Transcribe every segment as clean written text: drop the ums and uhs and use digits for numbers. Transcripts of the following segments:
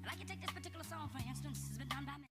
And I can take this particular song, for instance, it's been done by me.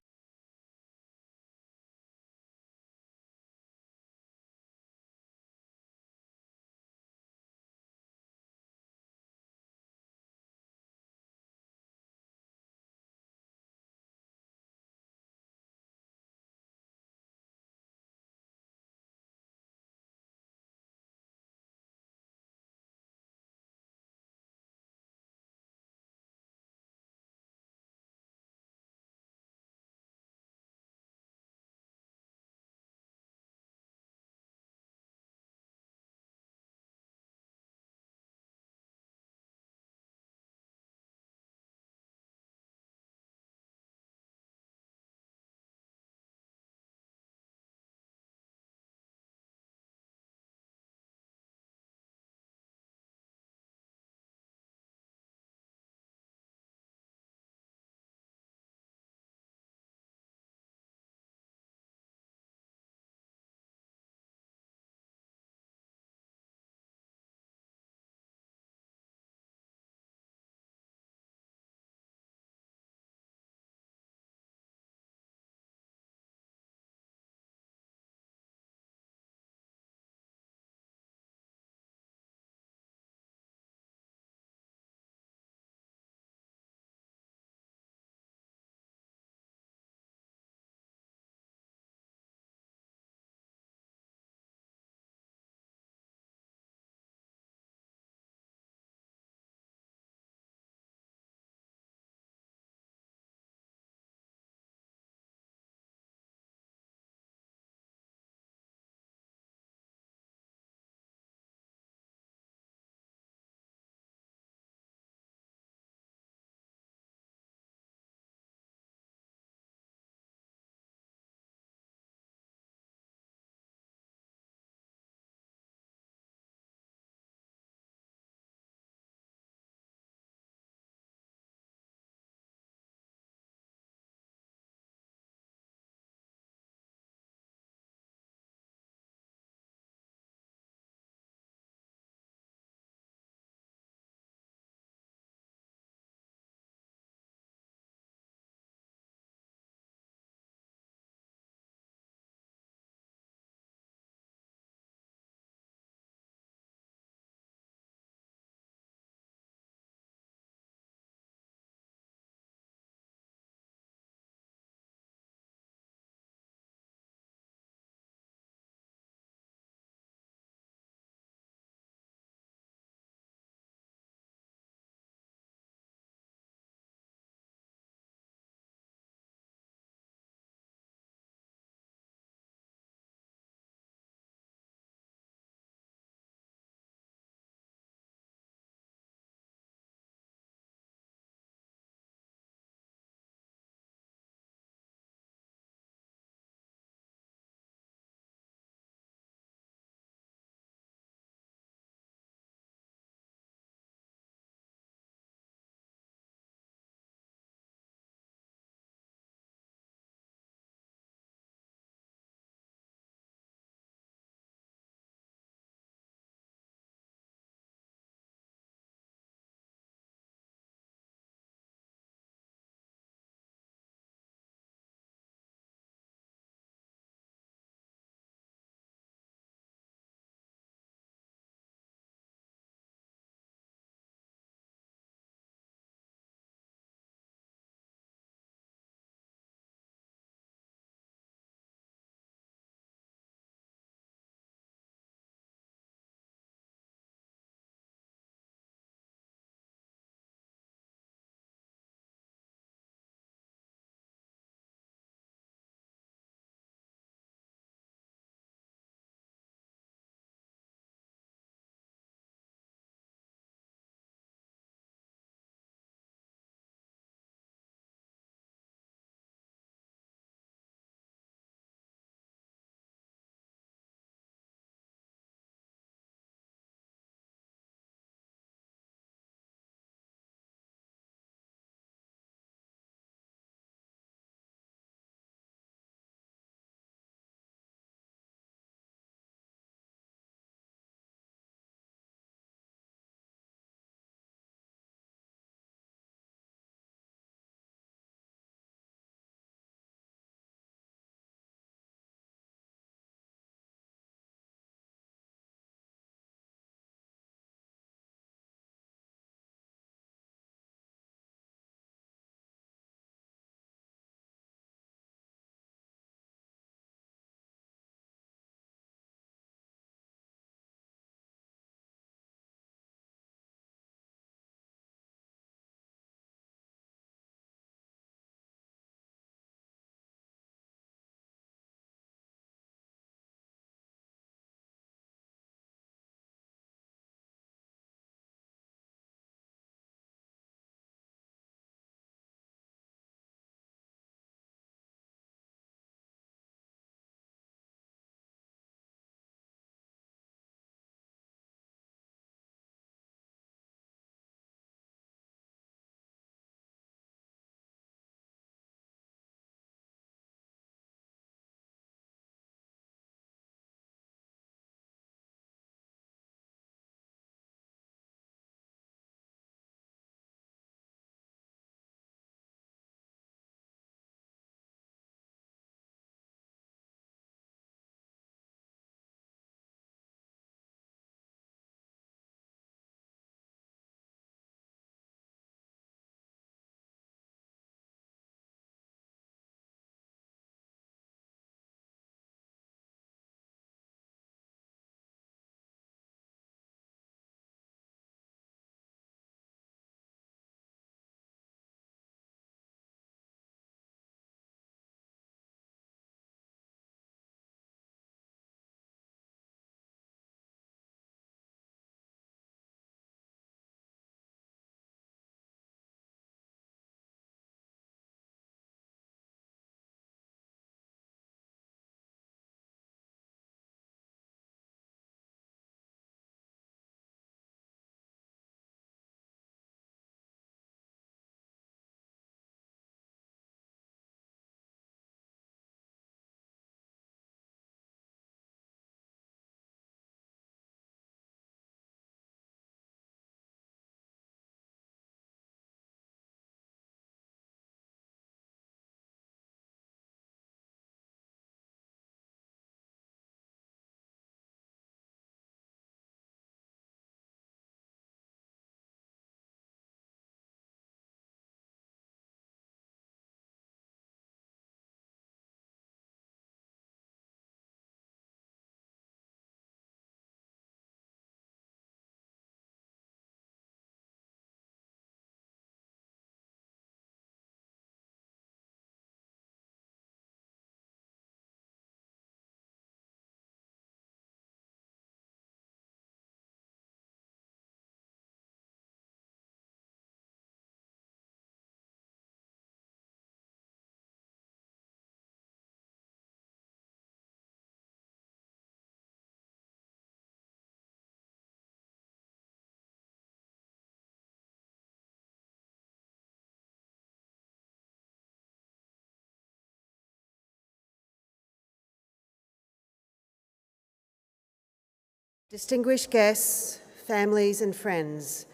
Distinguished guests, families and friends,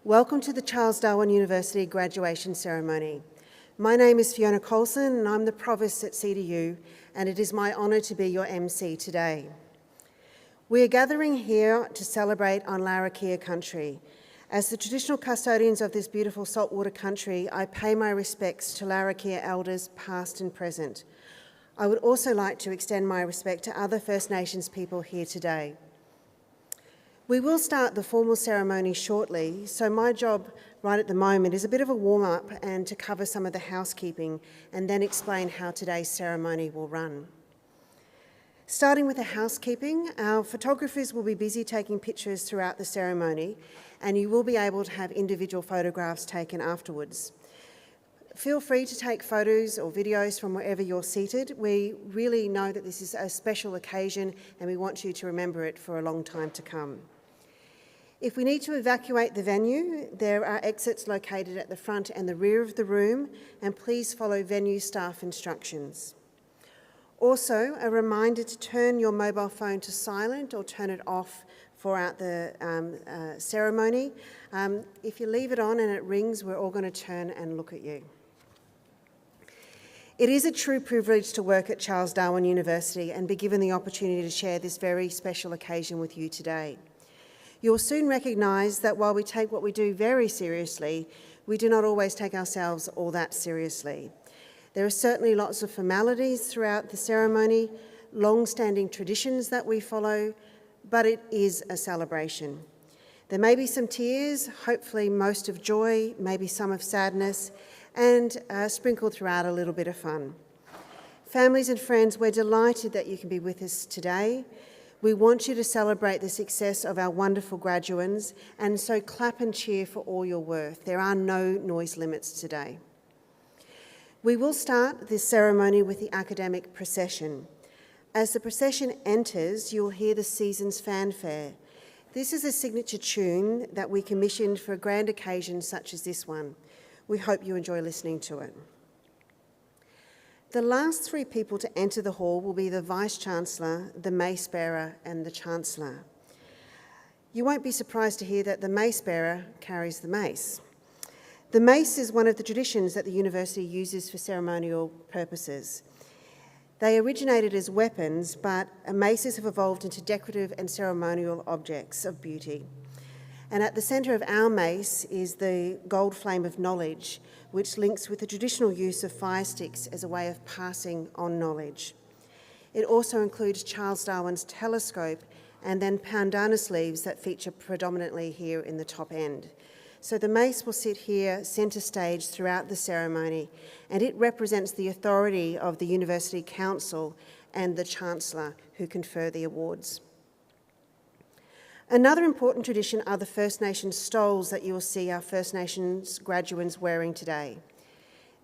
welcome to the Charles Darwin University graduation ceremony. My name is Fiona Colson and I'm the Provost at CDU, and it is my honour to be your MC today. We are gathering here to celebrate on Larrakia country. As the traditional custodians of this beautiful saltwater country, I pay my respects to Larrakia elders past and present. I would also like to extend my respect to other First Nations people here today. We will start the formal ceremony shortly, so my job right at the moment is a bit of a warm-up and to cover some of the housekeeping and then explain how today's ceremony will run. Starting with the housekeeping, our photographers will be busy taking pictures throughout the ceremony, and you will be able to have individual photographs taken afterwards. Feel free to take photos or videos from wherever you're seated. We really know that this is a special occasion and we want you to remember it for a long time to come. If we need to evacuate the venue, there are exits located at the front and the rear of the room, and please follow venue staff instructions. Also, a reminder to turn your mobile phone to silent or turn it off throughout the ceremony. If you leave it on and it rings, we're all going to turn and look at you. It is a true privilege to work at Charles Darwin University and be given the opportunity to share this very special occasion with you today. You'll soon recognise that while we take what we do very seriously, we do not always take ourselves all that seriously. There are certainly lots of formalities throughout the ceremony, long-standing traditions that we follow, but it is a celebration. There may be some tears, hopefully most of joy, maybe some of sadness, and sprinkled throughout a little bit of fun. Families and friends, we're delighted that you can be with us today. We want you to celebrate the success of our wonderful graduands, and so clap and cheer for all your worth. There are no noise limits today. We will start this ceremony with the academic procession. As the procession enters, you'll hear the season's fanfare. This is a signature tune that we commissioned for a grand occasion such as this one. We hope you enjoy listening to it. The last three people to enter the hall will be the Vice-chancellor, the mace bearer and the chancellor. You won't be surprised to hear that the mace bearer carries the mace. The mace is one of the traditions that the university uses for ceremonial purposes. They originated as weapons, but maces have evolved into decorative and ceremonial objects of beauty. And at the centre of our mace is the gold flame of knowledge, which links with the traditional use of fire sticks as a way of passing on knowledge. It also includes Charles Darwin's telescope and then pandana sleeves that feature predominantly here in the top end. So the mace will sit here centre stage throughout the ceremony, and it represents the authority of the University Council and the Chancellor who confer the awards. Another important tradition are the First Nations stoles that you will see our First Nations graduates wearing today.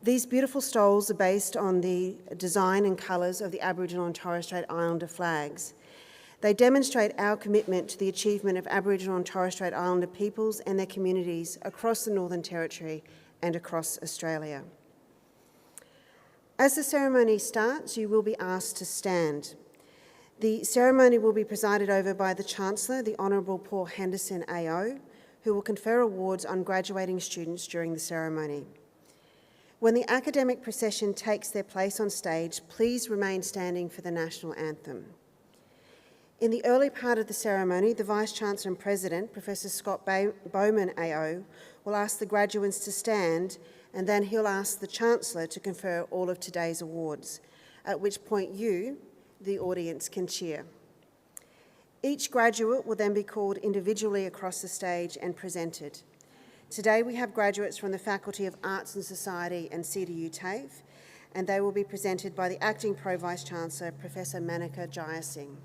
These beautiful stoles are based on the design and colours of the Aboriginal and Torres Strait Islander flags. They demonstrate our commitment to the achievement of Aboriginal and Torres Strait Islander peoples and their communities across the Northern Territory and across Australia. As the ceremony starts, you will be asked to stand. The ceremony will be presided over by the Chancellor, the Honourable Paul Henderson AO, who will confer awards on graduating students during the ceremony. When the academic procession takes their place on stage, please remain standing for the National Anthem. In the early part of the ceremony, the Vice-Chancellor and President, Professor Scott Bowman AO, will ask the graduates to stand, and then he'll ask the Chancellor to confer all of today's awards, at which point you, the audience, can cheer. Each graduate will then be called individually across the stage and presented. Today we have graduates from the Faculty of Arts and Society and CDU TAFE, and they will be presented by the Acting Pro-Vice-Chancellor, Professor Manika Jayasinghe.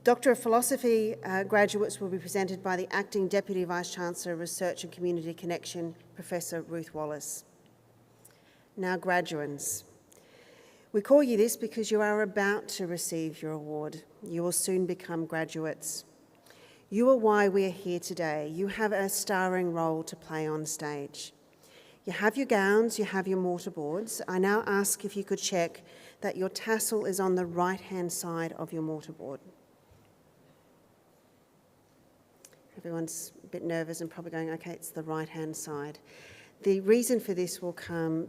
Doctor of Philosophy graduates will be presented by the Acting Deputy Vice-Chancellor, Research and Community Connection, Professor Ruth Wallace. Now, graduands. We call you this because you are about to receive your award. You will soon become graduates. You are why we are here today. You have a starring role to play on stage. You have your gowns, you have your mortarboards. I now ask if you could check that your tassel is on the right-hand side of your mortarboard. Everyone's a bit nervous and probably going, okay, it's the right-hand side. The reason for this will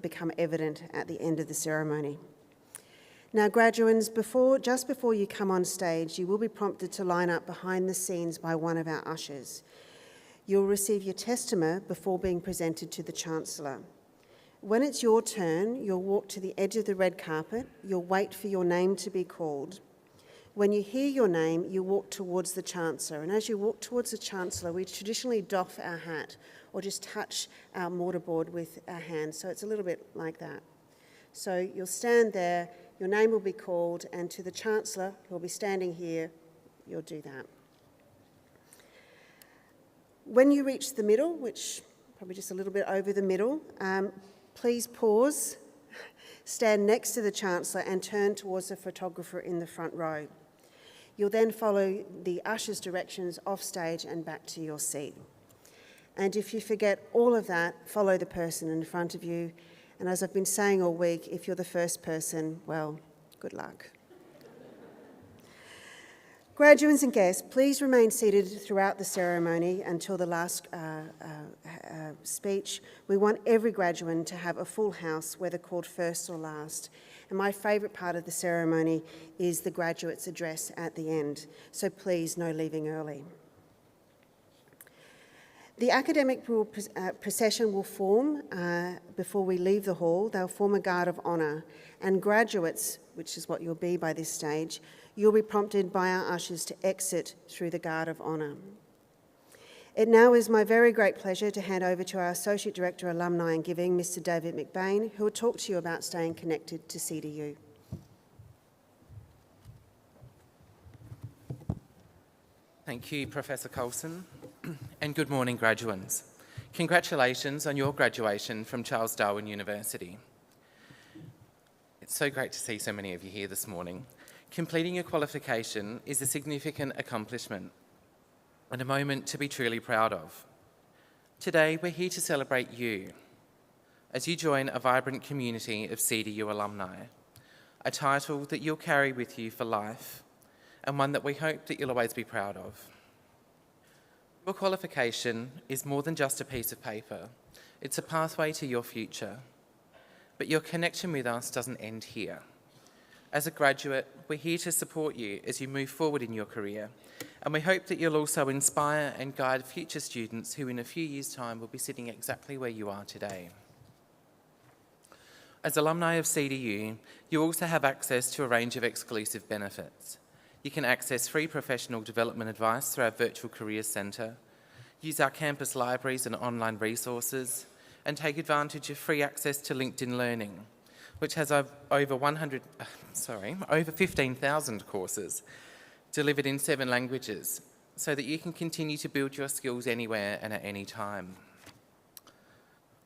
become evident at the end of the ceremony. Now, graduates, just before you come on stage, you will be prompted to line up behind the scenes by one of our ushers. You'll receive your testament before being presented to the Chancellor. When it's your turn, you'll walk to the edge of the red carpet, you'll wait for your name to be called. When you hear your name, you walk towards the Chancellor, and as you walk towards the Chancellor, we traditionally doff our hat or just touch our mortarboard with our hands, so it's a little bit like that. So you'll stand there, your name will be called, and to the Chancellor, who will be standing here, you'll do that. When you reach the middle, which probably just a little bit over the middle, please pause, stand next to the Chancellor and turn towards the photographer in the front row. You'll then follow the usher's directions off stage and back to your seat. And if you forget all of that, follow the person in front of you. And as I've been saying all week, if you're the first person, well, good luck. Graduates and guests, please remain seated throughout the ceremony until the last speech. We want every graduate to have a full house, whether called first or last. And my favourite part of the ceremony is the graduate's address at the end. So please, no leaving early. The academic procession will form before we leave the hall. They'll form a guard of honour, and graduates, which is what you'll be by this stage, you'll be prompted by our ushers to exit through the guard of honour. It now is my very great pleasure to hand over to our Associate Director, Alumni and Giving, Mr. David McBain, who will talk to you about staying connected to CDU. Thank you, Professor Colson, and good morning, graduates. Congratulations on your graduation from Charles Darwin University. It's so great to see so many of you here this morning. Completing your qualification is a significant accomplishment and a moment to be truly proud of. Today, we're here to celebrate you as you join a vibrant community of CDU alumni, a title that you'll carry with you for life and one that we hope that you'll always be proud of. Your qualification is more than just a piece of paper. It's a pathway to your future. But your connection with us doesn't end here. As a graduate, we're here to support you as you move forward in your career, and we hope that you'll also inspire and guide future students who in a few years' time will be sitting exactly where you are today. As alumni of CDU, you also have access to a range of exclusive benefits. You can access free professional development advice through our Virtual Careers Centre, use our campus libraries and online resources, and take advantage of free access to LinkedIn Learning, which has over 15,000 courses delivered in 7 languages, so that you can continue to build your skills anywhere and at any time.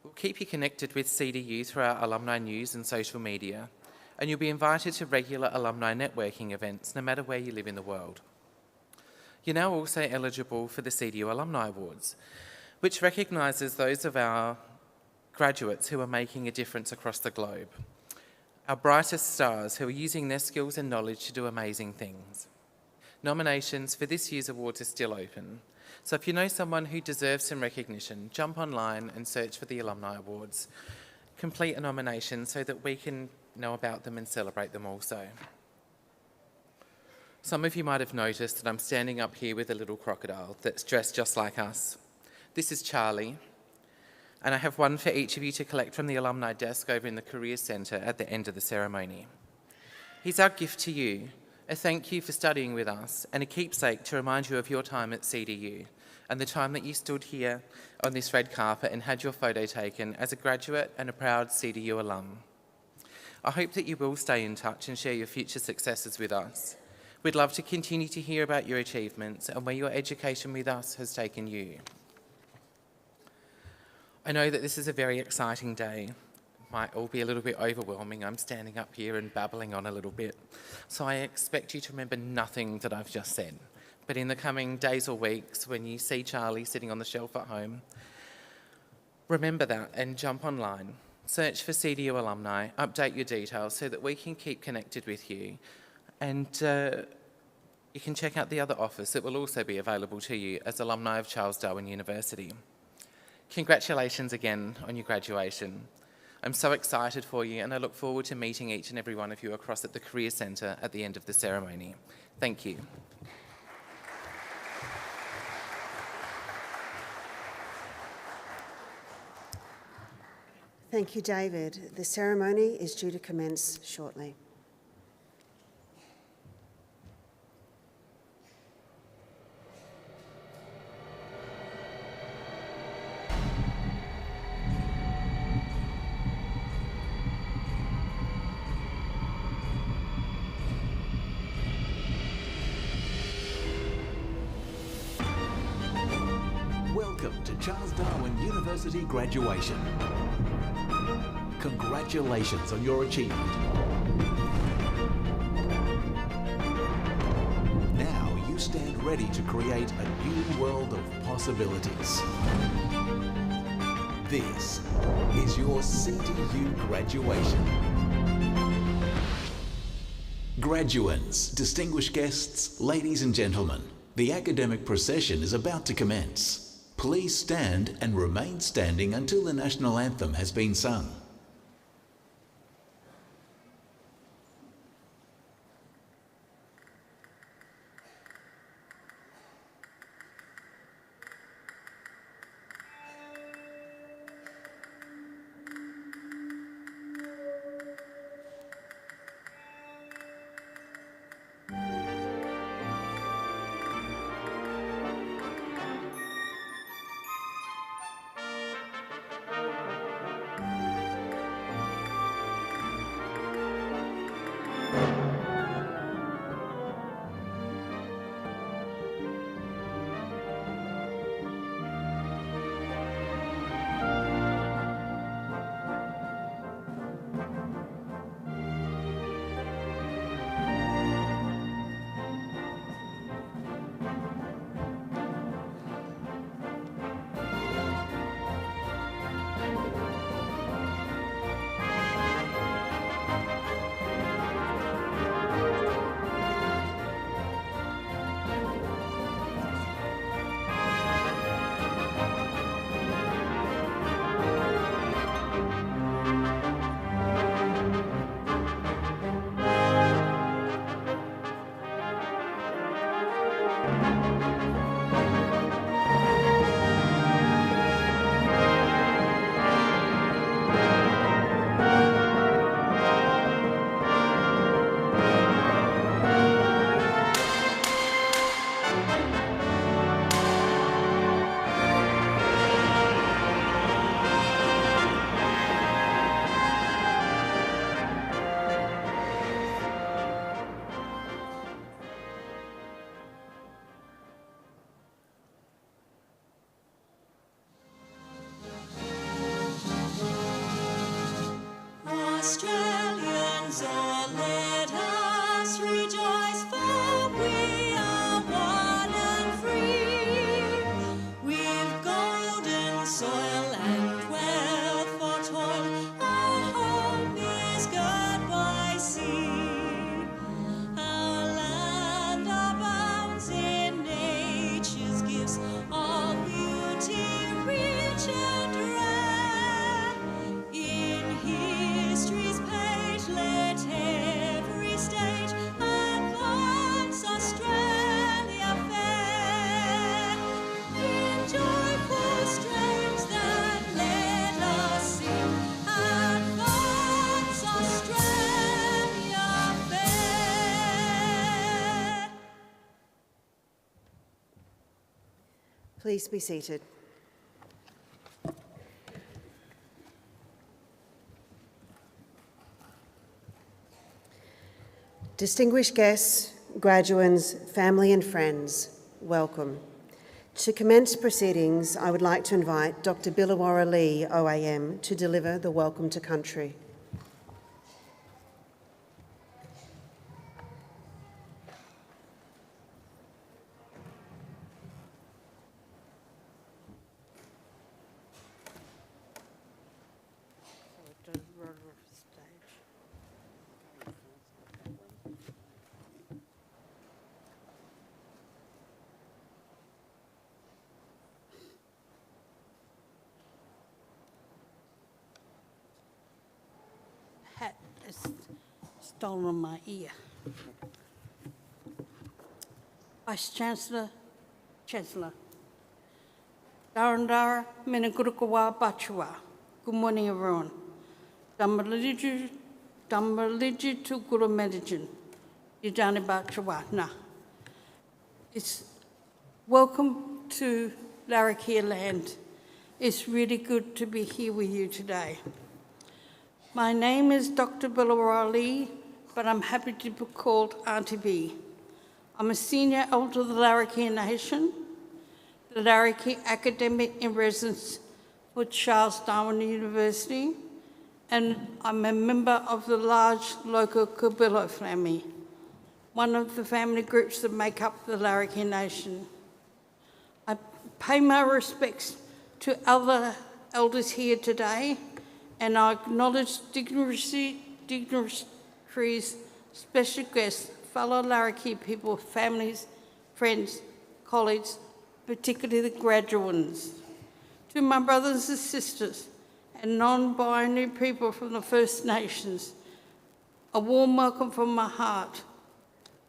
We'll keep you connected with CDU through our alumni news and social media, and you'll be invited to regular alumni networking events no matter where you live in the world. You're now also eligible for the CDU Alumni Awards, which recognises those of our graduates who are making a difference across the globe. Our brightest stars who are using their skills and knowledge to do amazing things. Nominations for this year's awards are still open, so if you know someone who deserves some recognition, jump online and search for the Alumni Awards. Complete a nomination so that we can know about them and celebrate them also. Some of you might have noticed that I'm standing up here with a little crocodile that's dressed just like us. This is Charlie, and I have one for each of you to collect from the alumni desk over in the Careers Centre at the end of the ceremony. He's our gift to you, a thank you for studying with us, and a keepsake to remind you of your time at CDU and the time that you stood here on this red carpet and had your photo taken as a graduate and a proud CDU alum. I hope that you will stay in touch and share your future successes with us. We'd love to continue to hear about your achievements and where your education with us has taken you. I know that this is a very exciting day. It might all be a little bit overwhelming. I'm standing up here and babbling on a little bit. So I expect you to remember nothing that I've just said. But in the coming days or weeks, when you see Charlie sitting on the shelf at home, remember that and jump online. Search for CDU alumni, update your details so that we can keep connected with you and You can check out the other office that will also be available to you as alumni of Charles Darwin University. Congratulations again on your graduation. I'm so excited for you and I look forward to meeting each and every one of you across at the Career Centre at the end of the ceremony. Thank you. Thank you, David. The ceremony is due to commence shortly. Welcome to Charles Darwin University graduation. Congratulations on your achievement. Now you stand ready to create a new world of possibilities. This is your CDU graduation. Graduands, distinguished guests, ladies and gentlemen, the academic procession is about to commence. Please stand and remain standing until the national anthem has been sung. Australians, oh, let us rejoice, for we are one and free. We've golden soil and wealth for toil. Our home is girt by sea. Our land abounds in nature's gifts, all beauty rich and rare. In history's page, let every stage advance Australia fair. In joyful strains that let us sing, advance Australia fair. Please be seated. Distinguished guests, graduands, family and friends, welcome. To commence proceedings, I would like to invite Dr. Billawara Lee, OAM, to deliver the Welcome to Country. stolen on my ear. Vice-chancellor, chancellor. Darandara, Menagurukawa Bachua. Good morning, everyone. Dambaliju to Guru Medicine. Yidani Bachua. Na. It's welcome to Larrakia land. It's really good to be here with you today. My name is Dr. Bilawara Lee, but I'm happy to be called Auntie B. I'm a senior elder of the Larrakia Nation, the Larrakia Academic in Residence for Charles Darwin University, and I'm a member of the large local Kabilo family, one of the family groups that make up the Larrakia Nation. I pay my respects to other elders here today, and I acknowledge dignitaries, special guests, fellow Larrakia people, families, friends, colleagues, particularly the graduates. To my brothers and sisters and non-binary people from the First Nations, a warm welcome from my heart.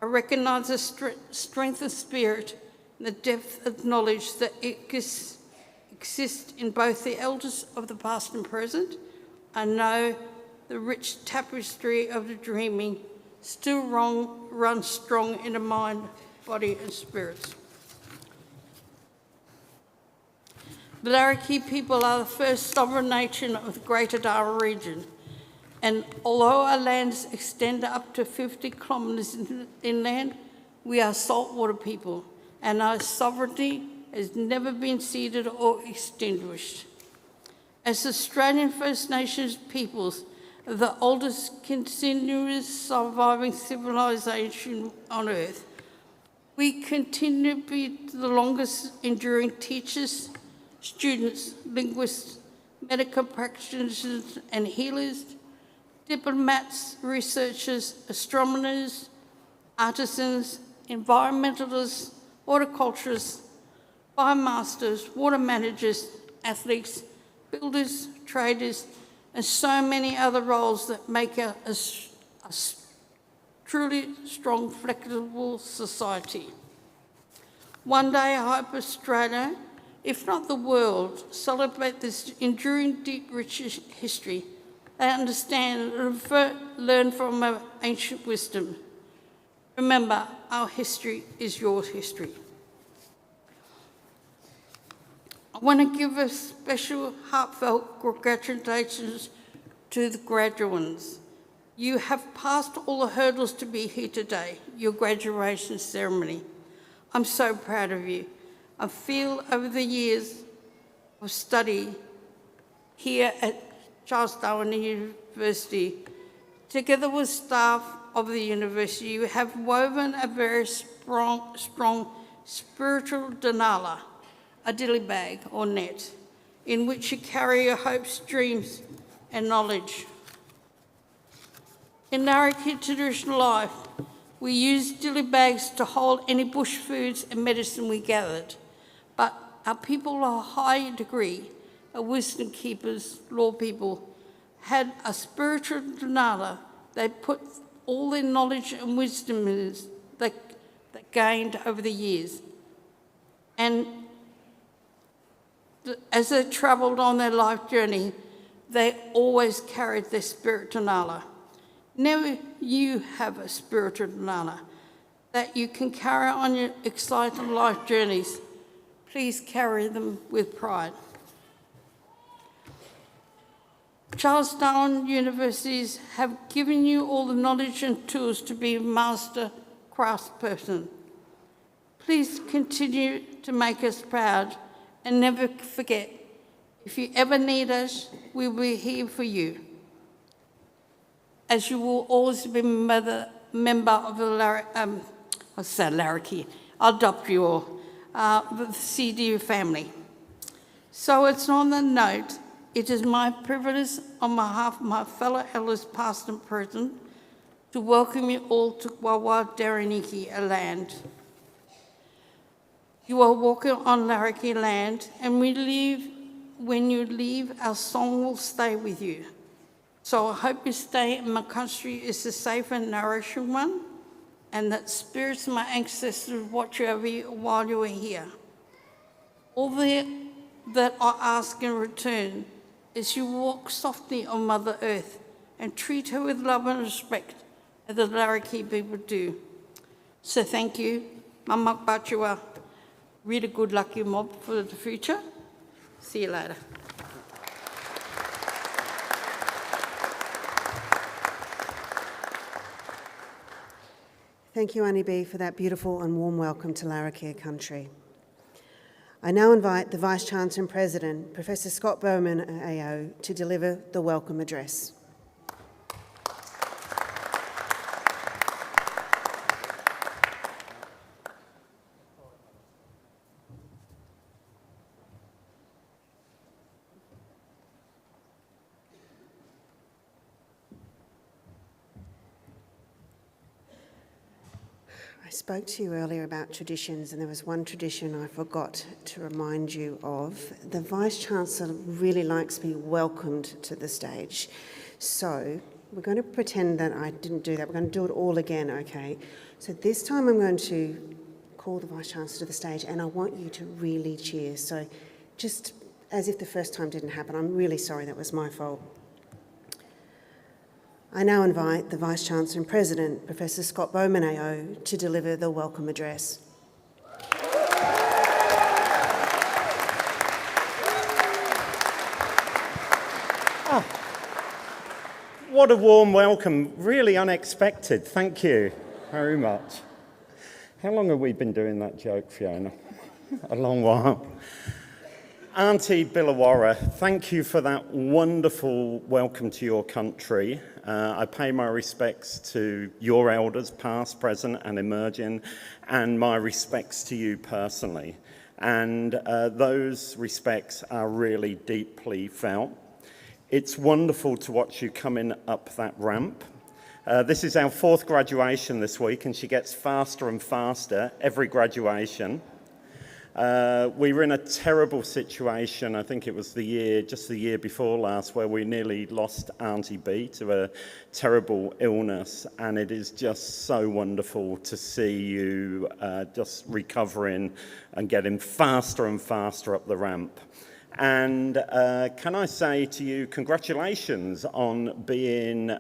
I recognise the strength of spirit and the depth of knowledge that exists in both the elders of the past and present. I know the rich tapestry of the dreaming still runs strong in the mind, body and spirits. The Larrakia people are the first sovereign nation of the Greater Darwin region, and although our lands extend up to 50 kilometres inland, we are saltwater people, and our sovereignty has never been ceded or extinguished. As Australian First Nations peoples, the oldest continuous surviving civilisation on Earth, we continue to be the longest enduring teachers, students, linguists, medical practitioners and healers, diplomats, researchers, astronomers, artisans, environmentalists, horticulturists, fire masters, water managers, athletes, builders, traders, and so many other roles that make a truly strong, flexible society. One day I hope Australia, if not the world, celebrate this enduring, deep, rich history. They understand and learn from our ancient wisdom. Remember, our history is your history. I want to give a special heartfelt congratulations to the graduates. You have passed all the hurdles to be here today, your graduation ceremony. I'm so proud of you. I feel over the years of study here at Charles Darwin University, together with staff of the university, you have woven a very strong spiritual denala, a dilly bag or net, in which you carry your hopes, dreams and knowledge. In Larrakia traditional life, we use dilly bags to hold any bush foods and medicine we gathered, but our people of a high degree, our wisdom keepers, law people, had a spiritual denala. They put all their knowledge and wisdom in that gained over the years. And as they travelled on their life journey, they always carried their spiritual denala. Now you have a spiritual denala that you can carry on your exciting life journeys. Please carry them with pride. Charles Darwin universities have given you all the knowledge and tools to be a master craftsperson. Please continue to make us proud and never forget, if you ever need us, we'll be here for you. As you will always be a member of the Larrakia, I'll adopt you all, the CDU family. So it's on the note, it is my privilege on behalf of my fellow elders past and present to welcome you all to Wawa Daraniki land. You are walking on Larrakia land, and when you leave, our song will stay with you. So I hope your stay in my country is a safe and nourishing one, and that spirits of my ancestors watch over you while you are here. All that I ask in return is you walk softly on Mother Earth and treat her with love and respect, as the Larrakia people do. So thank you, Mama Bachua. Really good luck, you mob, for the future. See you later. Thank you, Annie B, for that beautiful and warm welcome to Larrakia country. I now invite the Vice-Chancellor and President, Professor Scott Bowman, AO, to deliver the welcome address. I spoke to you earlier about traditions, and there was one tradition I forgot to remind you of. The Vice-Chancellor really likes to be welcomed to the stage. So we're going to pretend that I didn't do that. We're going to do it all again, okay? So this time I'm going to call the Vice-Chancellor to the stage, and I want you to really cheer. So just as if the first time didn't happen, I'm really sorry, that was my fault. I now invite the Vice-Chancellor and President, Professor Scott Bowman AO, to deliver the welcome address. What a warm welcome, really unexpected. Thank you very much. How long have we been doing that joke, Fiona? A long while. Auntie Billawara, thank you for that wonderful welcome to your country. I pay my respects to your elders, past, present and emerging, and my respects to you personally. And those respects are really deeply felt. It's wonderful to watch you coming up that ramp. This is our 4th graduation this week, and she gets faster and faster every graduation. We were in a terrible situation, I think it was just the year before last, where we nearly lost Auntie B to a terrible illness, and it is just so wonderful to see you just recovering and getting faster and faster up the ramp. And can I say to you, congratulations on being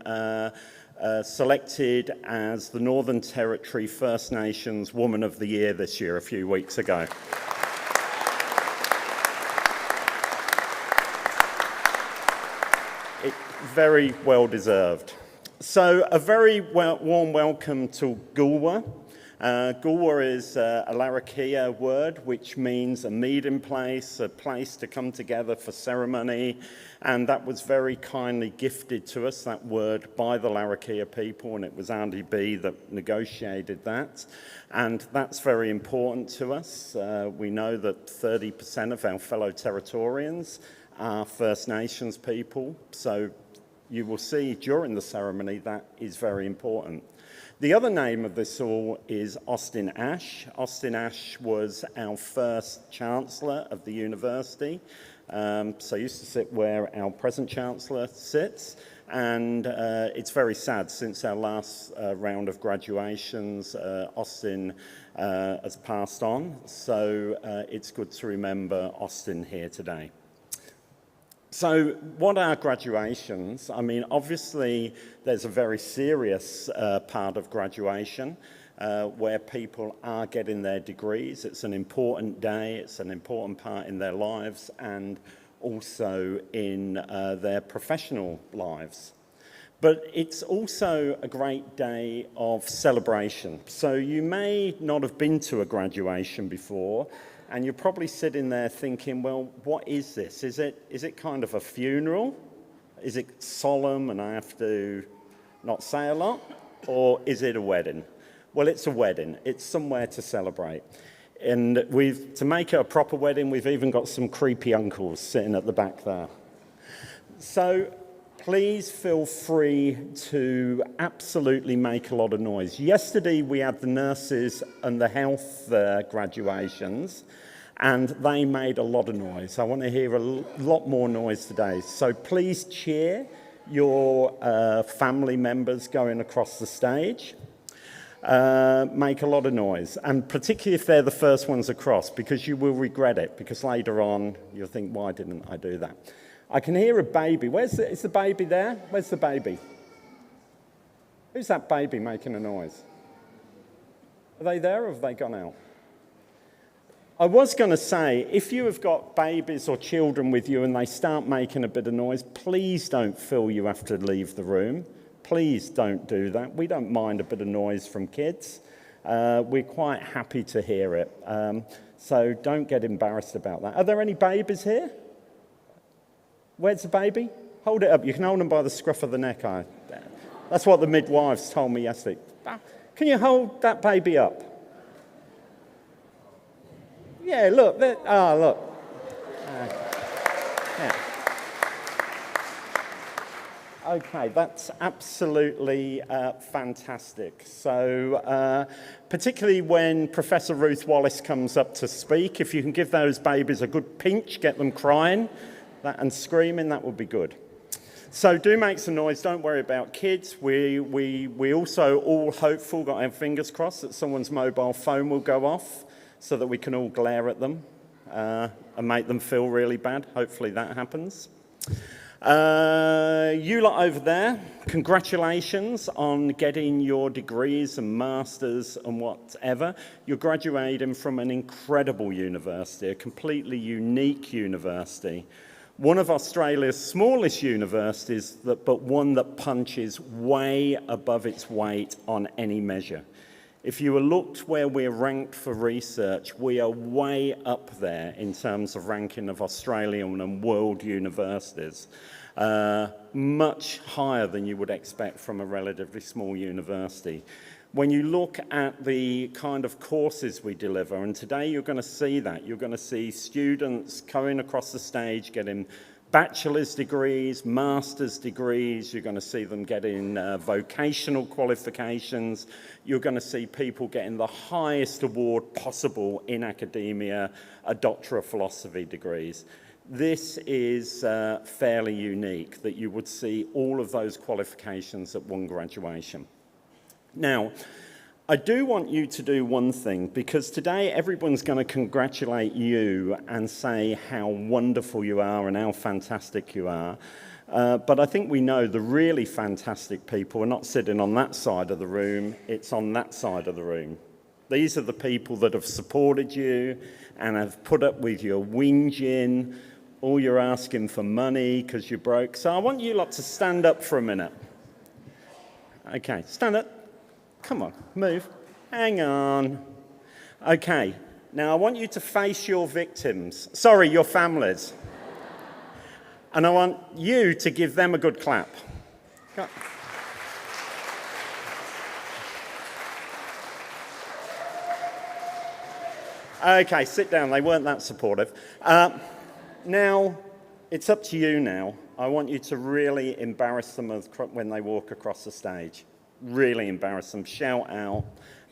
selected as the Northern Territory First Nations Woman of the Year this year, a few weeks ago. Very well deserved. So a very warm welcome to Gulwa. Gulwa is a Larrakia word which means a meeting place, a place to come together for ceremony, and that was very kindly gifted to us, that word, by the Larrakia people, and it was Auntie B that negotiated that, and that's very important to us. We know that 30% of our fellow Territorians are First Nations people, so you will see during the ceremony that is very important. The other name of this all is Austin Ash. Austin Ash was our first Chancellor of the university. So used to sit where our present Chancellor sits. And it's very sad, since our last round of graduations, Austin has passed on. So it's good to remember Austin here today. So what are graduations? I mean, obviously, there's a very serious part of graduation where people are getting their degrees. It's an important day, it's an important part in their lives and also in their professional lives. But it's also a great day of celebration. So you may not have been to a graduation before, and you're probably sitting there thinking, well, what is this? Is it kind of a funeral? Is it solemn and I have to not say a lot? Or is it a wedding? Well, it's a wedding. It's somewhere to celebrate. And to make it a proper wedding, we've even got some creepy uncles sitting at the back there. So please feel free to absolutely make a lot of noise. Yesterday we had the nurses and the health graduations, and they made a lot of noise. I want to hear a lot more noise today. So please cheer your family members going across the stage. Make a lot of noise, and particularly if they're the first ones across, because you will regret it, because later on you'll think, why didn't I do that? I can hear a baby. Is the baby there? Where's the baby? Who's that baby making a noise? Are they there or have they gone out? I was going to say, if you have got babies or children with you and they start making a bit of noise, please don't feel you have to leave the room. Please don't do that. We don't mind a bit of noise from kids. We're quite happy to hear it. So don't get embarrassed about that. Are there any babies here? Where's the baby? Hold it up. You can hold them by the scruff of the neck. That's what the midwives told me yesterday. Can you hold that baby up? Yeah, look. Look. Yeah. Okay, that's absolutely fantastic. So, particularly when Professor Ruth Wallace comes up to speak, if you can give those babies a good pinch, get them crying and screaming, that would be good. So do make some noise, don't worry about kids. We also all hopeful, got our fingers crossed, that someone's mobile phone will go off so that we can all glare at them and make them feel really bad. Hopefully that happens. You lot over there, congratulations on getting your degrees and masters and whatever. You're graduating from an incredible university, a completely unique university. One of Australia's smallest universities, but one that punches way above its weight on any measure. If you looked where we're ranked for research, we are way up there in terms of ranking of Australian and world universities. Much higher than you would expect from a relatively small university. When you look at the kind of courses we deliver, and today you're going to see that, you're going to see students going across the stage getting bachelor's degrees, master's degrees, you're going to see them getting vocational qualifications, you're going to see people getting the highest award possible in academia, a Doctor of Philosophy degrees. This is fairly unique that you would see all of those qualifications at one graduation. Now, I do want you to do one thing, because today everyone's going to congratulate you and say how wonderful you are and how fantastic you are. But I think we know the really fantastic people are not sitting on that side of the room, it's on that side of the room. These are the people that have supported you and have put up with your whinging, or you're asking for money because you're broke. So I want you lot to stand up for a minute. Okay, stand up. Come on, move. Hang on. Okay, now I want you to face your victims. Sorry, your families. And I want you to give them a good clap. Go. Okay, sit down. They weren't that supportive. Now, it's up to you now. I want you to really embarrass them when they walk across the stage. Really embarrass them, shout out,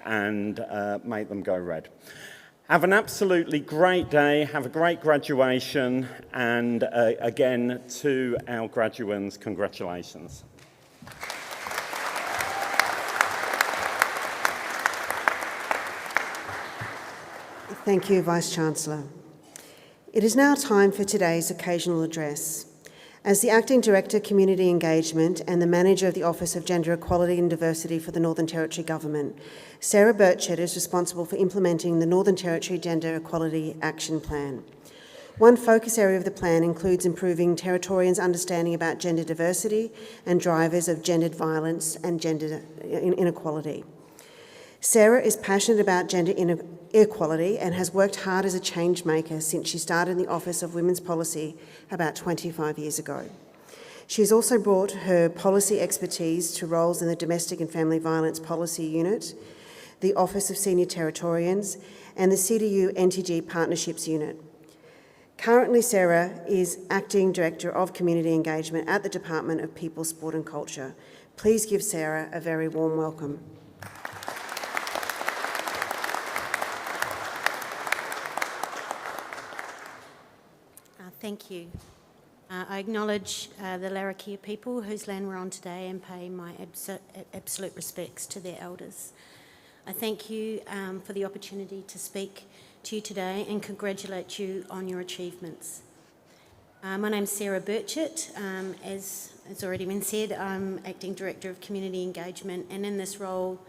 and make them go red. Have an absolutely great day, have a great graduation, and again, to our graduates, congratulations. Thank you, Vice-Chancellor. It is now time for today's occasional address. As the Acting Director, Community Engagement and the Manager of the Office of Gender Equality and Diversity for the Northern Territory Government, Sarah Burchett is responsible for implementing the Northern Territory Gender Equality Action Plan. One focus area of the plan includes improving Territorians' understanding about gender diversity and drivers of gendered violence and gender inequality. Sarah is passionate about gender equality and has worked hard as a change maker since she started in the Office of Women's Policy about 25 years ago. She has also brought her policy expertise to roles in the Domestic and Family Violence Policy Unit, the Office of Senior Territorians, and the CDU NTG Partnerships Unit. Currently, Sarah is Acting Director of Community Engagement at the Department of People, Sport and Culture. Please give Sarah a very warm welcome. Thank you. I acknowledge the Larrakia people whose land we're on today and pay my absolute respects to their elders. I thank you for the opportunity to speak to you today and congratulate you on your achievements. My name's Sarah Burchett. As already been said, I'm Acting Director of Community Engagement, and in this role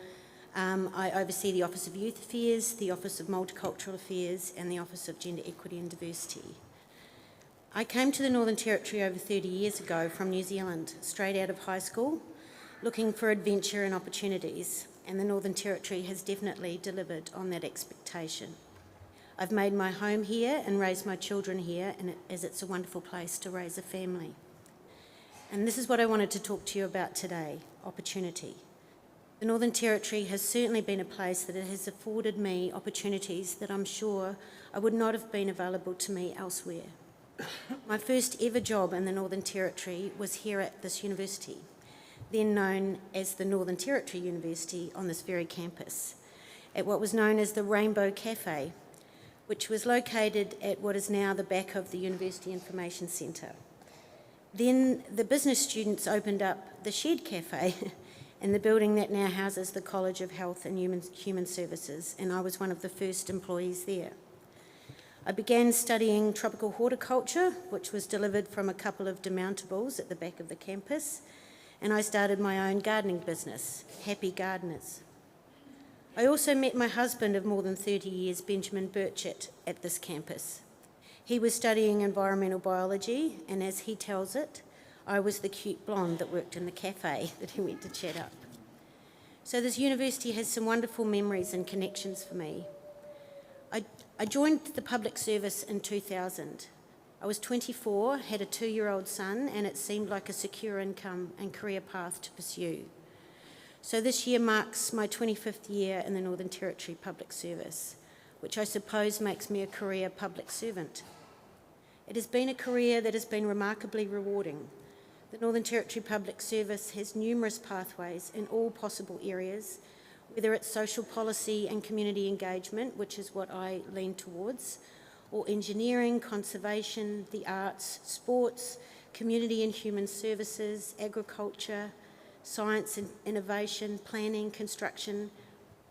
I oversee the Office of Youth Affairs, the Office of Multicultural Affairs and the Office of Gender Equity and Diversity. I came to the Northern Territory over 30 years ago from New Zealand, straight out of high school, looking for adventure and opportunities, and the Northern Territory has definitely delivered on that expectation. I've made my home here and raised my children here, as it's a wonderful place to raise a family. And this is what I wanted to talk to you about today, opportunity. The Northern Territory has certainly been a place that it has afforded me opportunities that I'm sure I would not have been available to me elsewhere. My first ever job in the Northern Territory was here at this university, then known as the Northern Territory University on this very campus, at what was known as the Rainbow Cafe, which was located at what is now the back of the University Information Centre. Then the business students opened up the Shed Cafe in the building that now houses the College of Health and Human Services, and I was one of the first employees there. I began studying tropical horticulture, which was delivered from a couple of demountables at the back of the campus, and I started my own gardening business, Happy Gardeners. I also met my husband of more than 30 years, Benjamin Burchett, at this campus. He was studying environmental biology, and as he tells it, I was the cute blonde that worked in the cafe that he went to chat up. So this university has some wonderful memories and connections for me. I joined the public service in 2000. I was 24, had a 2-year-old son, and it seemed like a secure income and career path to pursue. So this year marks my 25th year in the Northern Territory Public Service, which I suppose makes me a career public servant. It has been a career that has been remarkably rewarding. The Northern Territory Public Service has numerous pathways in all possible areas, whether it's social policy and community engagement, which is what I lean towards, or engineering, conservation, the arts, sports, community and human services, agriculture, science and innovation, planning, construction.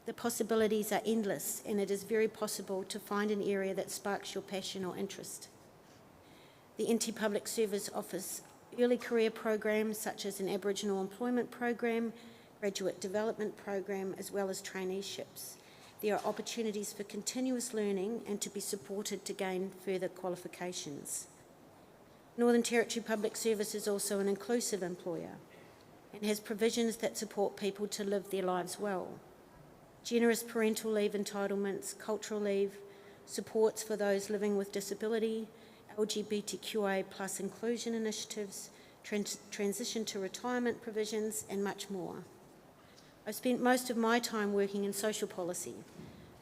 The possibilities are endless, and it is very possible to find an area that sparks your passion or interest. The NT Public Service offers early career programs such as an Aboriginal employment program, graduate development program, as well as traineeships. There are opportunities for continuous learning and to be supported to gain further qualifications. Northern Territory Public Service is also an inclusive employer and has provisions that support people to live their lives well. Generous parental leave entitlements, cultural leave, supports for those living with disability, LGBTQA plus inclusion initiatives, transition to retirement provisions, and much more. I've spent most of my time working in social policy,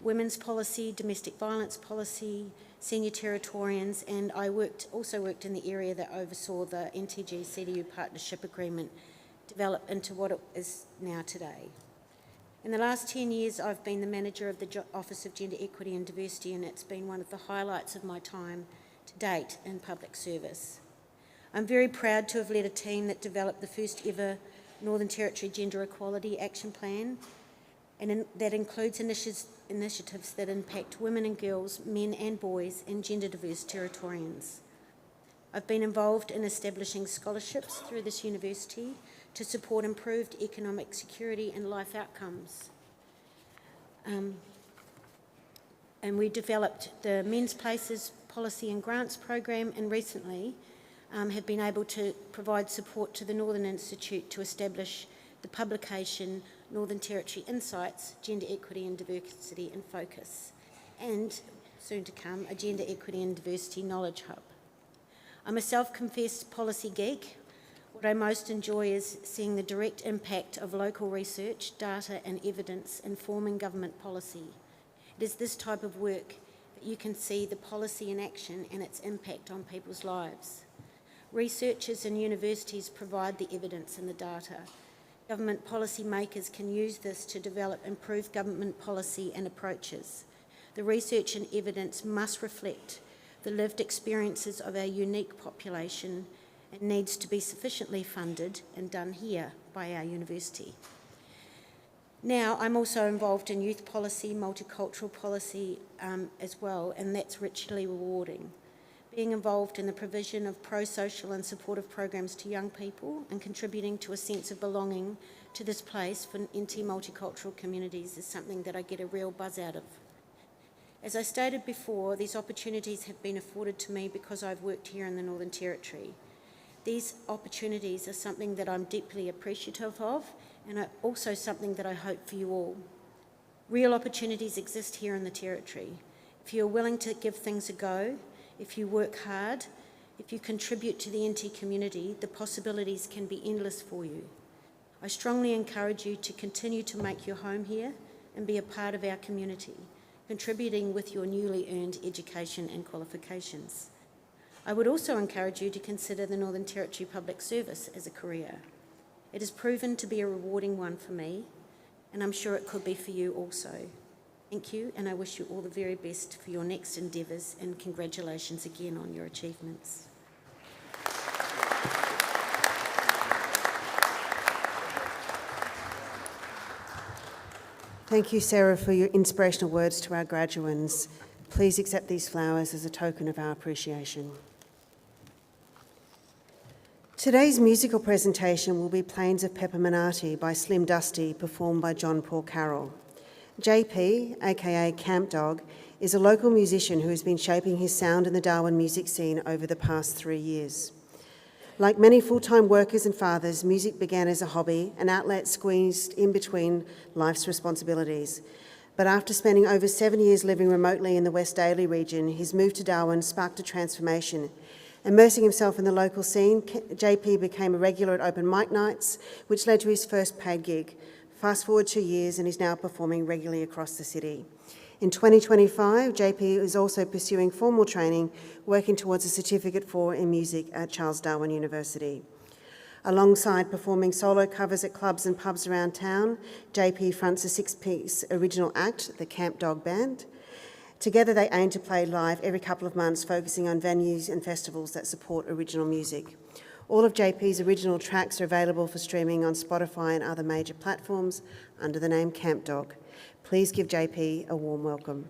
women's policy, domestic violence policy, senior Territorians, and I also worked in the area that oversaw the NTG CDU partnership agreement develop into what it is now today. In the last 10 years, I've been the manager of the Office of Gender Equity and Diversity, and it's been one of the highlights of my time to date in public service. I'm very proud to have led a team that developed the first ever Northern Territory Gender Equality Action Plan, and that includes initiatives that impact women and girls, men and boys, and gender diverse Territorians. I've been involved in establishing scholarships through this university to support improved economic security and life outcomes. And we developed the Men's Places Policy and Grants program, and recently have been able to provide support to the Northern Institute to establish the publication Northern Territory Insights, Gender Equity and Diversity in Focus, and soon to come, a Gender Equity and Diversity Knowledge Hub. I'm a self-confessed policy geek. What I most enjoy is seeing the direct impact of local research, data and evidence informing government policy. It is this type of work that you can see the policy in action and its impact on people's lives. Researchers and universities provide the evidence and the data. Government policy makers can use this to develop improved government policy and approaches. The research and evidence must reflect the lived experiences of our unique population, and needs to be sufficiently funded and done here by our university. Now, I'm also involved in youth policy, multicultural policy as well, and that's richly rewarding. Being involved in the provision of pro-social and supportive programs to young people and contributing to a sense of belonging to this place for NT multicultural communities is something that I get a real buzz out of. As I stated before, these opportunities have been afforded to me because I've worked here in the Northern Territory. These opportunities are something that I'm deeply appreciative of, and are also something that I hope for you all. Real opportunities exist here in the Territory. If you're willing to give things a go, if you work hard, if you contribute to the NT community, the possibilities can be endless for you. I strongly encourage you to continue to make your home here and be a part of our community, contributing with your newly earned education and qualifications. I would also encourage you to consider the Northern Territory Public Service as a career. It has proven to be a rewarding one for me, and I'm sure it could be for you also. Thank you, and I wish you all the very best for your next endeavours, and congratulations again on your achievements. Thank you, Sarah, for your inspirational words to our graduates. Please accept these flowers as a token of our appreciation. Today's musical presentation will be Plains of Pepperminati by Slim Dusty, performed by John Paul Carroll. JP, aka Camp Dog, is a local musician who has been shaping his sound in the Darwin music scene over the past 3 years. Like many full-time workers and fathers, music began as a hobby, an outlet squeezed in between life's responsibilities. But after spending over 7 years living remotely in the West Daly region, his move to Darwin sparked a transformation. Immersing himself in the local scene, JP became a regular at open mic nights, which led to his first paid gig. Fast forward 2 years and he's now performing regularly across the city. In 2025, JP is also pursuing formal training, working towards a Certificate 4 in Music at Charles Darwin University. Alongside performing solo covers at clubs and pubs around town, JP fronts a 6-piece original act, the Camp Dog Band. Together they aim to play live every couple of months, focusing on venues and festivals that support original music. All of JP's original tracks are available for streaming on Spotify and other major platforms under the name Camp Dog. Please give JP a warm welcome.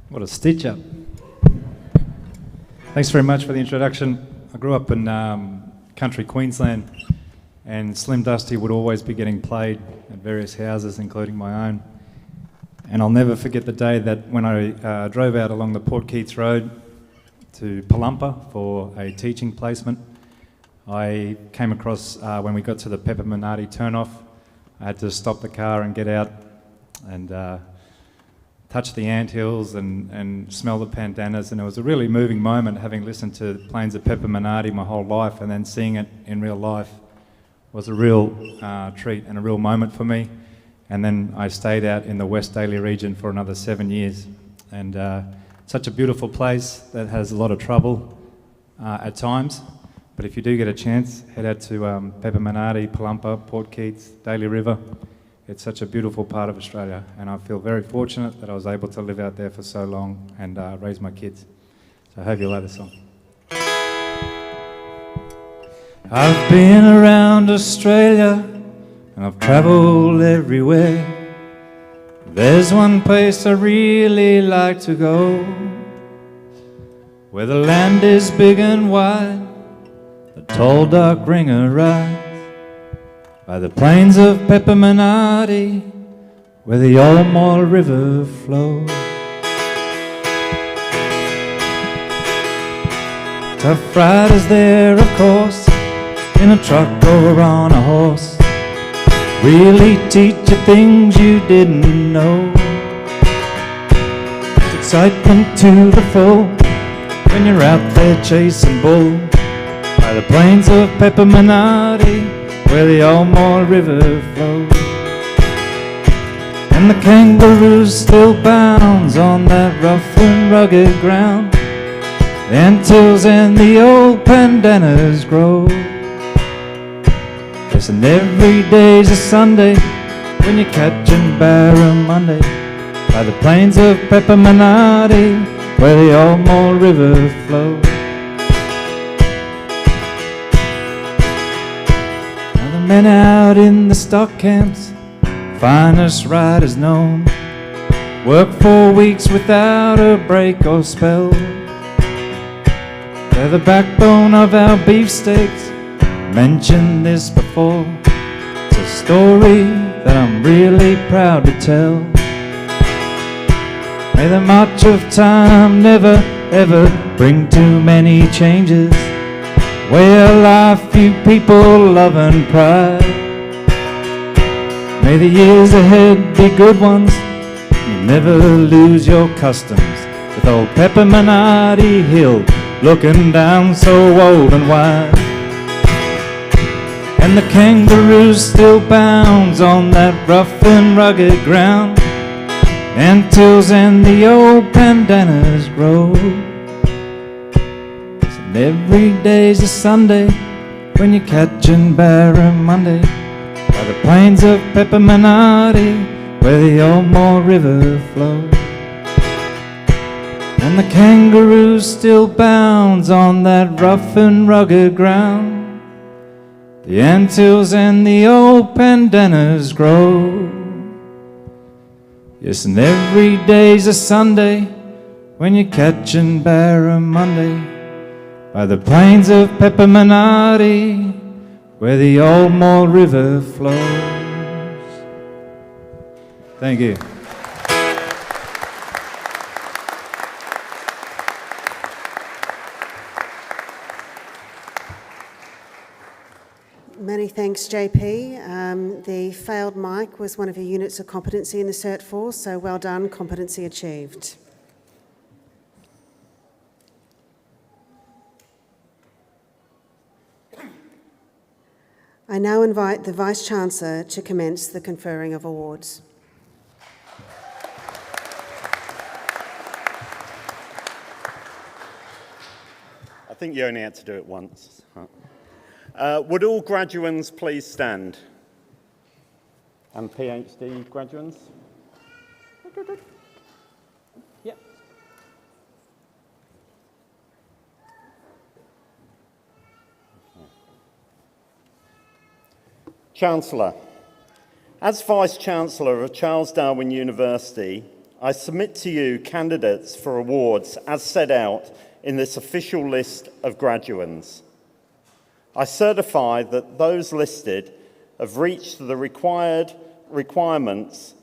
What a stitch up. Thanks very much for the introduction. I grew up in country Queensland, and Slim Dusty would always be getting played at various houses, including my own. And I'll never forget the day that when I drove out along the Port Keats Road to Palumpa for a teaching placement, I came across, when we got to the Pepperminati turnoff, I had to stop the car and get out and touch the anthills and smell the pandanus, and it was a really moving moment, having listened to Plains of Pepperminati my whole life, and then seeing it in real life was a real treat and a real moment for me. And then I stayed out in the West Daly region for another 7 years, and such a beautiful place that has a lot of trouble at times, but if you do get a chance, head out to Pepperminati, Palumpa, Port Keats, Daly River. It's such a beautiful part of Australia, and I feel very fortunate that I was able to live out there for so long and raise my kids. So I hope you'll like the song. I've been around Australia and I've travelled everywhere. There's one place I really like to go, where the land is big and wide, the tall dark ringer rides by the plains of Pepperminarty, where the Old Moyle River flows. Tough riders there, of course, in a truck or on a horse, really teach you things you didn't know. It's excitement to the full when you're out there chasing bull by the plains of Pepperminarty, where the Old Moyle River flows. And the kangaroo still bounds on that rough and rugged ground. The antilles and the old pandanus grow. Yes, and every day's a Sunday when you're catching barramundi by the plains of Pepperminarty, where the Old Moyle River flows. Now the men out in the stock camps, finest riders known, work for weeks without a break or spell. They're the backbone of our beefsteaks. Mentioned this before. It's a story that I'm really proud to tell. May the march of time never ever bring too many changes. Way of life you people love and pride. May the years ahead be good ones. You never lose your customs. With old Pepperminarty Hill looking down so old and wide. And the kangaroo still bounds on that rough and rugged ground. Antilles and the old pandanus grow. And every day's a Sunday when you're catching barramundi by the plains of Pepperminarty, where the Old Moyle River flows. And the kangaroo still bounds on that rough and rugged ground. The antilles and the old pandanus grow. Yes, and every day's a Sunday when you're catching barramundi by the plains of Pepperminarty, where the Old Moyle River flows. Thank you. Many thanks, JP. The failed mic was one of your units of competency in the Cert Force, so well done, competency achieved. I now invite the Vice-chancellor to commence the conferring of awards. I think you only had to do it once. Would all graduands please stand? And PhD graduands? Yep. Chancellor, as Vice-chancellor of Charles Darwin University, I submit to you candidates for awards as set out in this official list of graduands. I certify that those listed have reached the requirements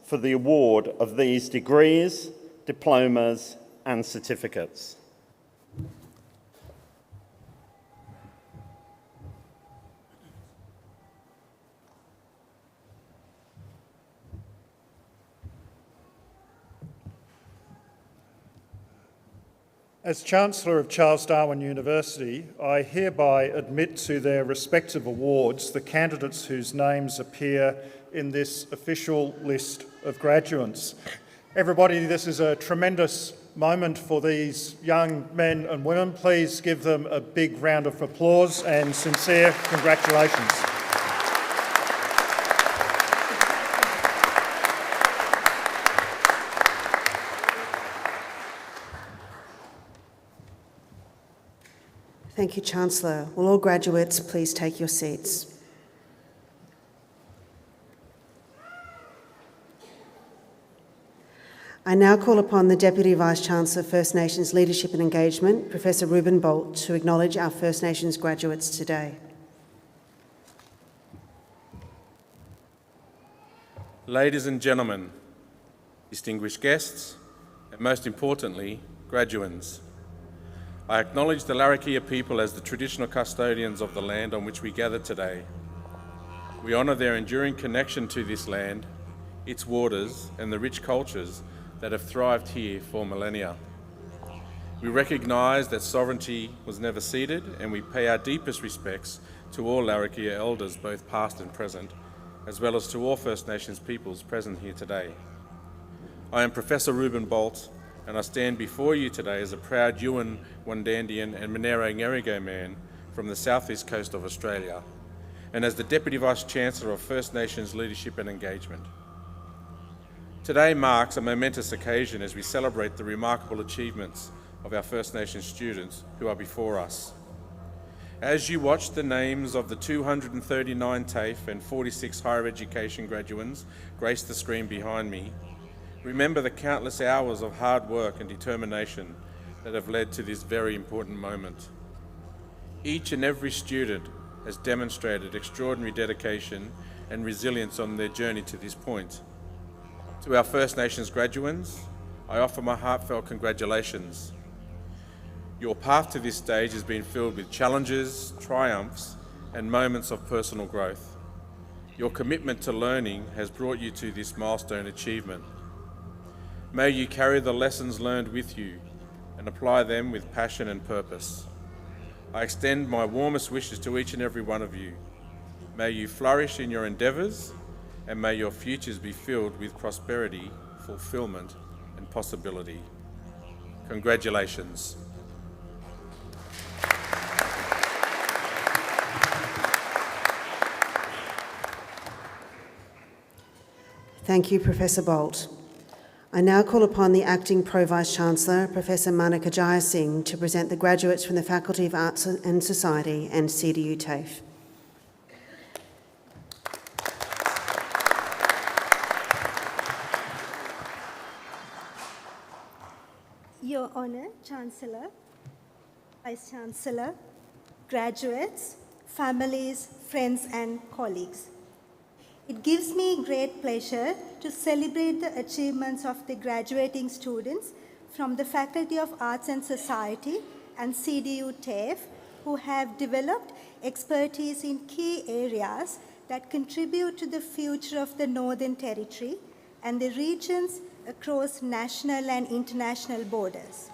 for the award of these degrees, diplomas, and certificates. As Chancellor of Charles Darwin University, I hereby admit to their respective awards the candidates whose names appear in this official list of graduates. Everybody, this is a tremendous moment for these young men and women. Please give them a big round of applause and sincere congratulations. Thank you, Chancellor. Will all graduates please take your seats? I now call upon the Deputy Vice-chancellor, First Nations Leadership and Engagement, Professor Ruben Bolt, to acknowledge our First Nations graduates today. Ladies and gentlemen, distinguished guests, and most importantly, graduands, I acknowledge the Larrakia people as the traditional custodians of the land on which we gather today. We honour their enduring connection to this land, its waters, and the rich cultures that have thrived here for millennia. We recognise that sovereignty was never ceded, and we pay our deepest respects to all Larrakia elders, both past and present, as well as to all First Nations peoples present here today. I am Professor Ruben Bolt, and I stand before you today as a proud Yuin, Wandandian and Monero Ngerigo man from the southeast coast of Australia, and as the Deputy Vice-chancellor of First Nations Leadership and Engagement. Today marks a momentous occasion as we celebrate the remarkable achievements of our First Nations students who are before us. As you watch the names of the 239 TAFE and 46 higher education graduands grace the screen behind me, remember the countless hours of hard work and determination that have led to this very important moment. Each and every student has demonstrated extraordinary dedication and resilience on their journey to this point. To our First Nations graduands, I offer my heartfelt congratulations. Your path to this stage has been filled with challenges, triumphs, and moments of personal growth. Your commitment to learning has brought you to this milestone achievement. May you carry the lessons learned with you and apply them with passion and purpose. I extend my warmest wishes to each and every one of you. May you flourish in your endeavours, and may your futures be filled with prosperity, fulfilment, and possibility. Congratulations. Thank you, Professor Bolt. I now call upon the Acting Pro-Vice-Chancellor, Professor Manaka Jayasingh, to present the graduates from the Faculty of Arts and Society and CDU TAFE. Your Honour, Chancellor, Vice-Chancellor, graduates, families, friends and colleagues. It gives me great pleasure to celebrate the achievements of the graduating students from the Faculty of Arts and Society and CDU TAFE who have developed expertise in key areas that contribute to the future of the Northern Territory and the regions across national and international borders.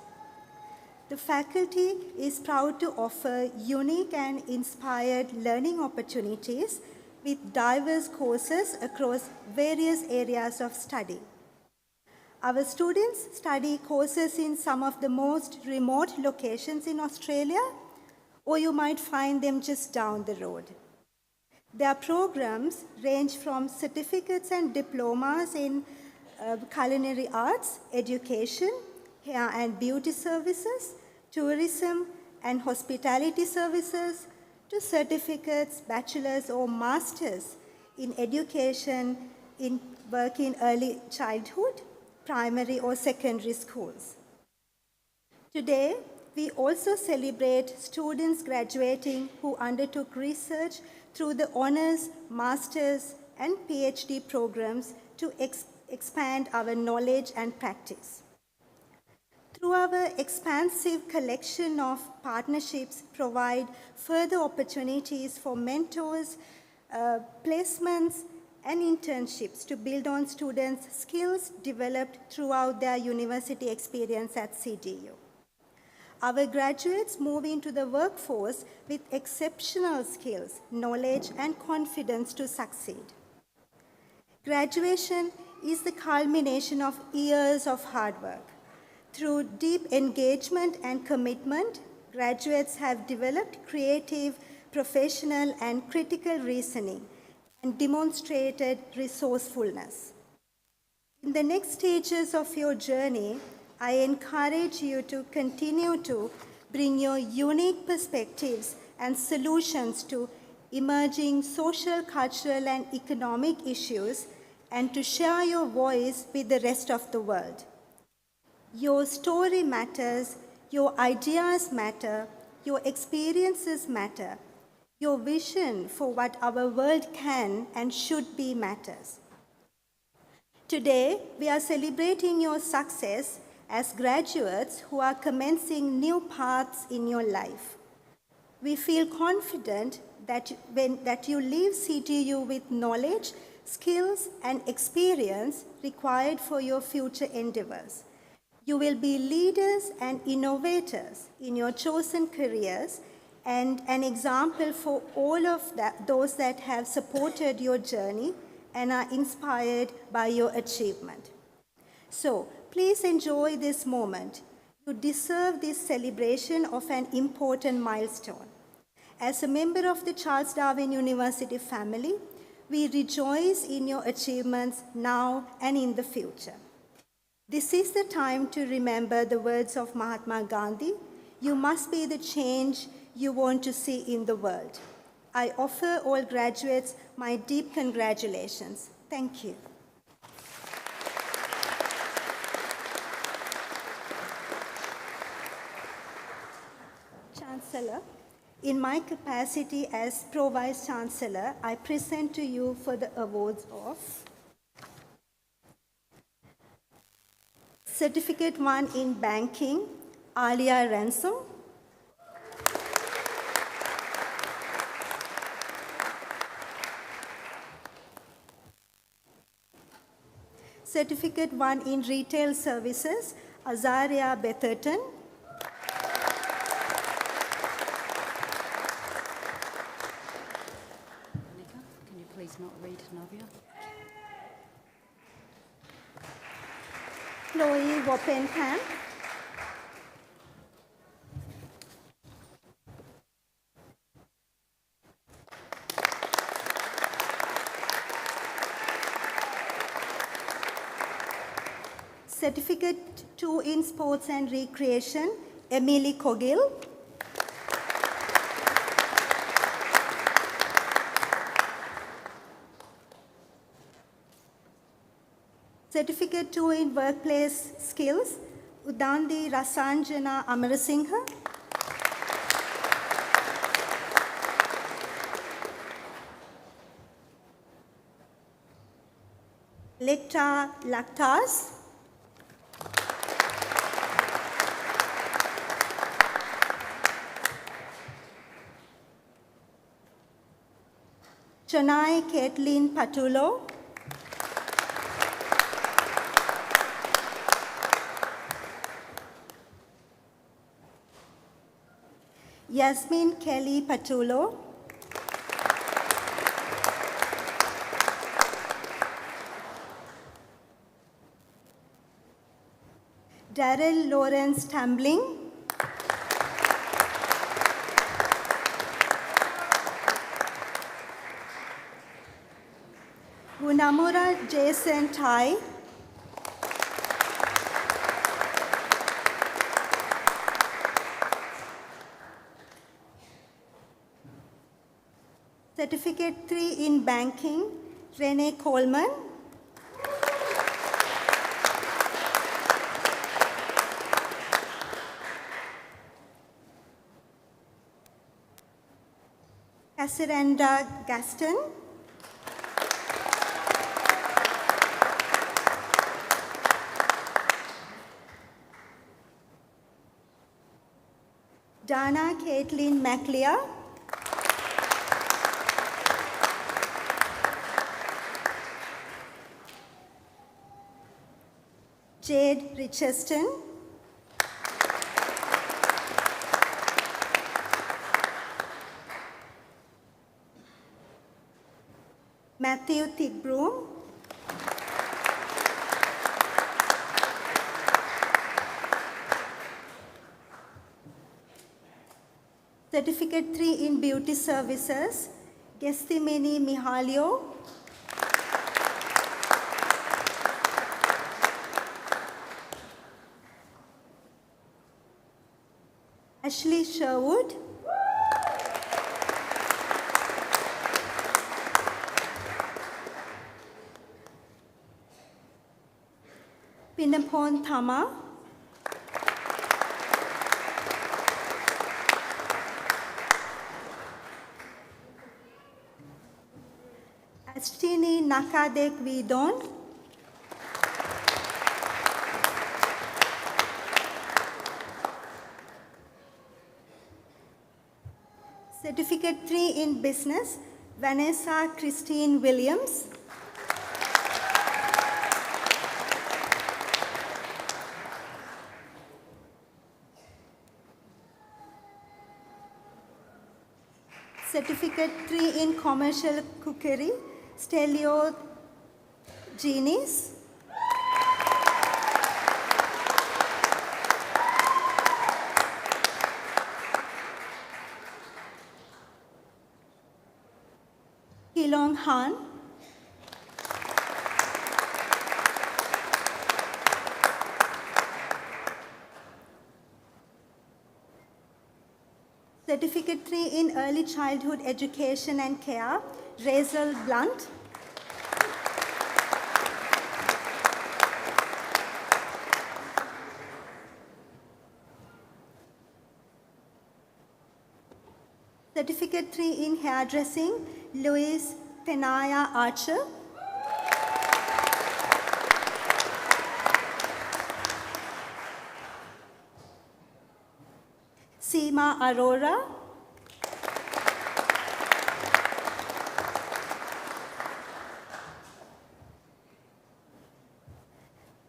The faculty is proud to offer unique and inspired learning opportunities with diverse courses across various areas of study. Our students study courses in some of the most remote locations in Australia, or you might find them just down the road. Their programs range from certificates and diplomas in culinary arts, education, hair and beauty services, tourism and hospitality services, to certificates, bachelor's or master's in education, in work in early childhood, primary or secondary schools. Today, we also celebrate students graduating who undertook research through the honours, master's and PhD programs to expand our knowledge and practice. Through our expansive collection of partnerships provide further opportunities for mentors, placements and internships to build on students' skills developed throughout their university experience at CDU. Our graduates move into the workforce with exceptional skills, knowledge and confidence to succeed. Graduation is the culmination of years of hard work. Through deep engagement and commitment, graduates have developed creative, professional and critical reasoning and demonstrated resourcefulness. In the next stages of your journey, I encourage you to continue to bring your unique perspectives and solutions to emerging social, cultural, and economic issues, and to share your voice with the rest of the world. Your story matters, your ideas matter, your experiences matter, your vision for what our world can and should be matters. Today, we are celebrating your success as graduates who are commencing new paths in your life. We feel confident that you leave CTU with knowledge, skills, and experience required for your future endeavors. You will be leaders and innovators in your chosen careers and an example for all of those that have supported your journey and are inspired by your achievement. So, please enjoy this moment. You deserve this celebration of an important milestone. As a member of the Charles Darwin University family, we rejoice in your achievements now and in the future. This is the time to remember the words of Mahatma Gandhi, "You must be the change you want to see in the world." I offer all graduates my deep congratulations. Thank you. Chancellor, in my capacity as Pro Vice-chancellor, I present to you for the awards of Certificate 1 in Banking, Alia Ransom. Certificate 1 in Retail Services, Azaria Betherton. Can you please not read Navia? Chloe Woppenham. Certificate 2 in Sports and Recreation, Emily Cogill. Certificate 2 in Workplace Skills, Udandi Rasanjana Amarasinghe. Lecta Lactas. Chennai Caitlin Patulo. Yasmin Kelly Patulo. Daryl Lawrence Tambling. Gunamura Jason Tai. Certificate 3 in Banking, Renee Coleman. Casiranda Gaston. Dana Caitlin McLear. Jade Richardson. Matthew Thigbroom. Certificate 3 in Beauty Services, Gestimini Mihalio. Ashley Sherwood, Pinapon Thama, Astini Nakadek Vidon, Certificate 3 in Business, Vanessa Christine Williams, Certificate 3 in Commercial Cookery, Stelio Genies, Kilong Han, Certificate 3 in Early Childhood Education and Care, Razel Blunt, Certificate 3 in Hairdressing, Louise Tenaya Archer, Seema Arora,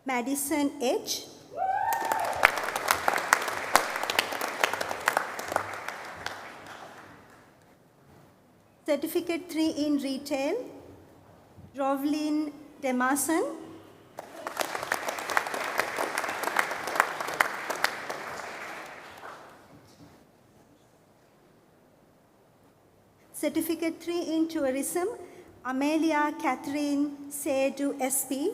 Madison H, Certificate 3 in Retail, Rovlin Demason, Certificate 3 in Tourism, Amelia Catherine Seydu SP,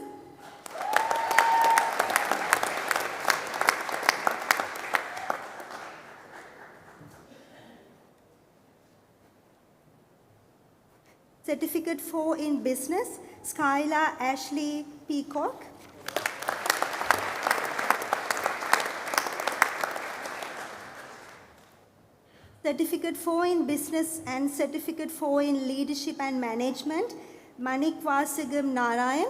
Certificate 4 in Business, Skylar Ashley Peacock, Certificate 4 in Business and Certificate 4 in Leadership and Management, Manik Vasagam Narayan,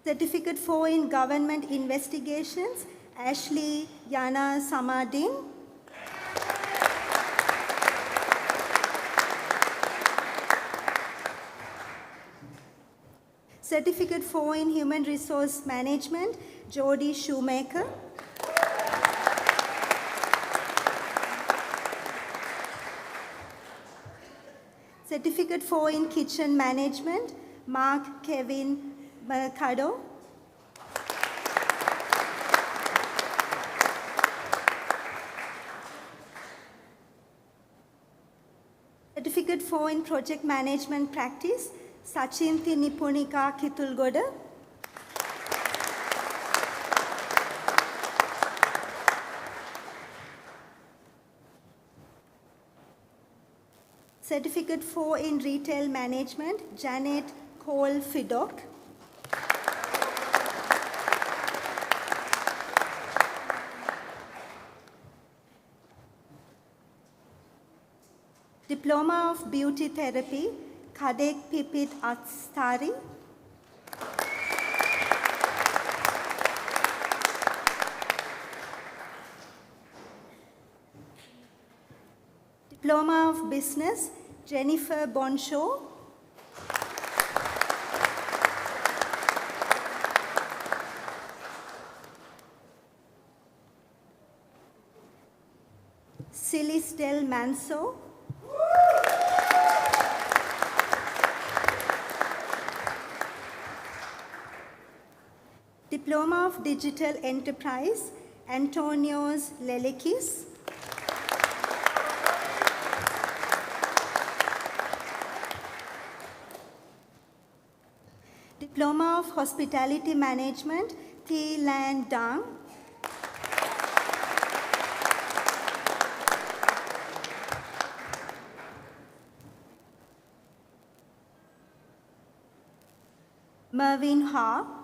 Certificate 4 in Government Investigations, Ashley Yana Samadin, Certificate 4 in Human Resource Management, Jody Shoemaker, Certificate 4 in Kitchen Management, Mark Kevin Mercado, Certificate 4 in Project Management Practice, Sachinthi Nipunika Kitulgoda, Certificate 4 in Retail Management, Janet Cole Fidok, Diploma of Beauty Therapy, Kadek Pipit Atstari, Diploma of Business, Jennifer Bonshaw, Silis Del Manso, Diploma of Digital Enterprise, Antonios Lelekis, Diploma of Hospitality Management, Thi Lan Dang. Mervyn Ha.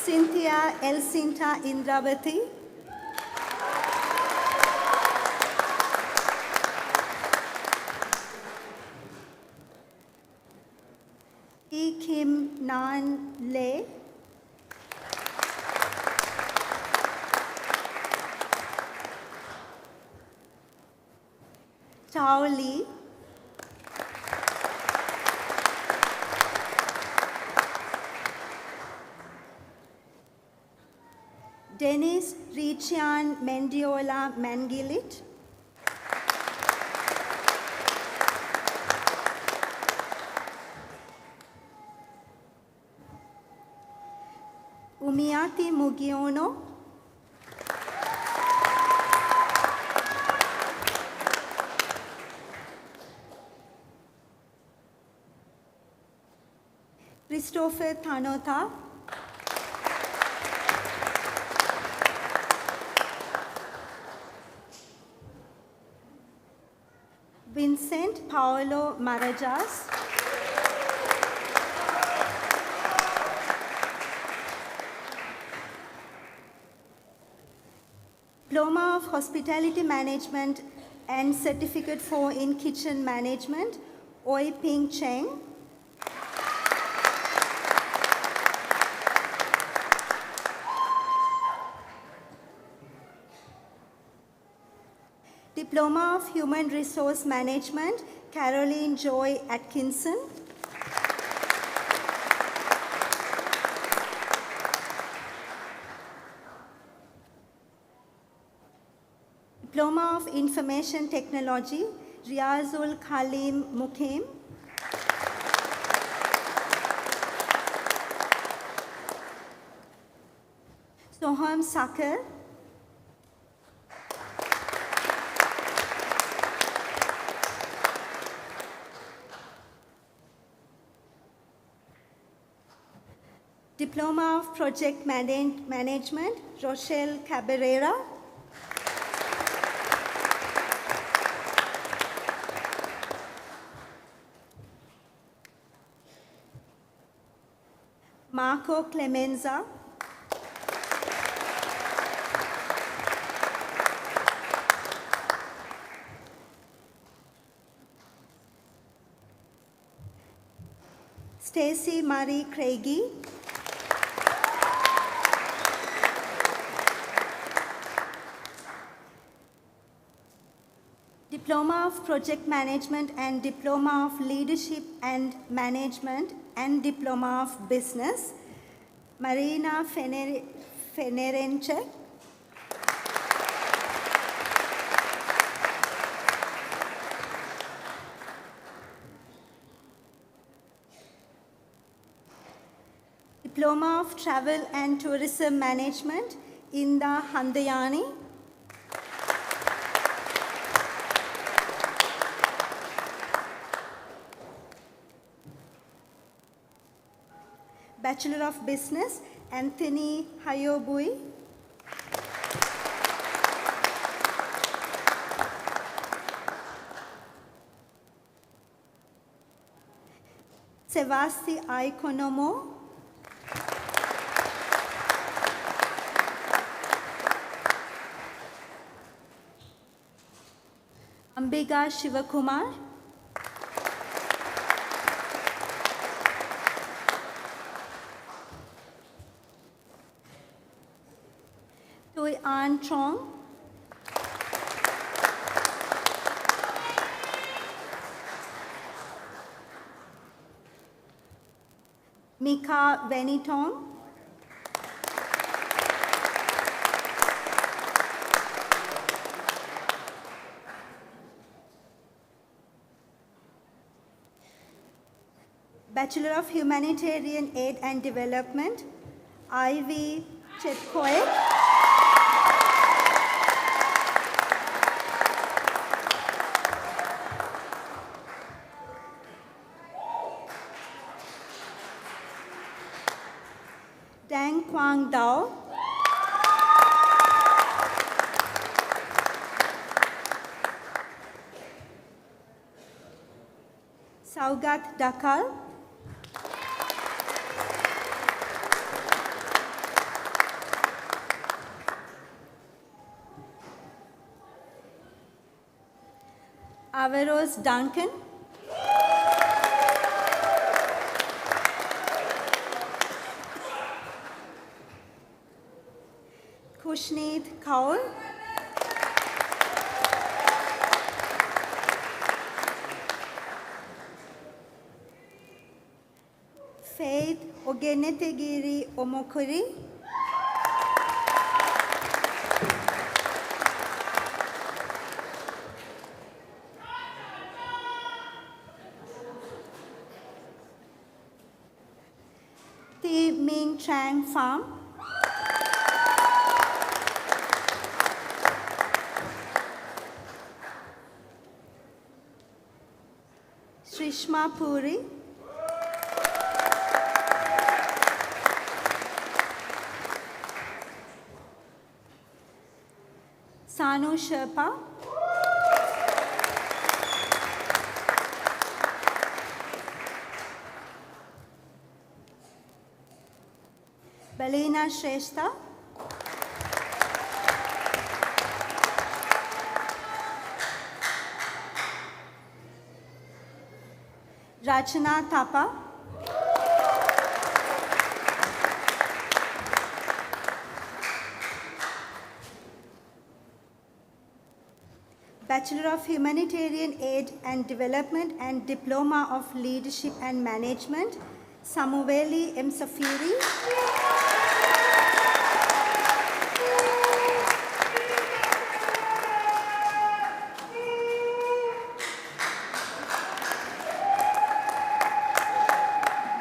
Cynthia Elsinta Indravati. E. Kim Nan Le. Tao Li. Dennis Richian Mendiola Mangilit. Umiati Mugiono. Christopher Thanota. Vincent Paolo Marajas. Diploma of Hospitality Management and Certificate for in Kitchen Management, Oi Ping Cheng. Diploma of Human Resource Management, Caroline Joy Atkinson. Diploma of Information Technology, Riazul Khalim Mukim. Soham Sakar. Diploma of Project Management, Rochelle Cabrera. Marco Clemenza. Stacey Marie Craigie. Diploma of Project Management and Diploma of Leadership and Management and Diploma of Business, Marina Fenerenche. Diploma of Travel and Tourism Management, Inda Handayani. Bachelor of Business, Anthony Hayobui. Sevasti Aikonomo. Ambiga Shivakumar. Tui An Trong. Mika Venitong. Bachelor of Humanitarian Aid and Development, Ivy Chetkoe. Dang Quang Dao. Saugat Dakal. Averos Duncan. Kushneet Kaur. Faith Ogenetegiri Omokuri. Thi Ming Chang Pham. Shrishma Puri. Sanu Sherpa. Balina Shrestha. Rachana Thapa. Bachelor of Humanitarian Aid and Development and Diploma of Leadership and Management, Samuveli M. Safiri.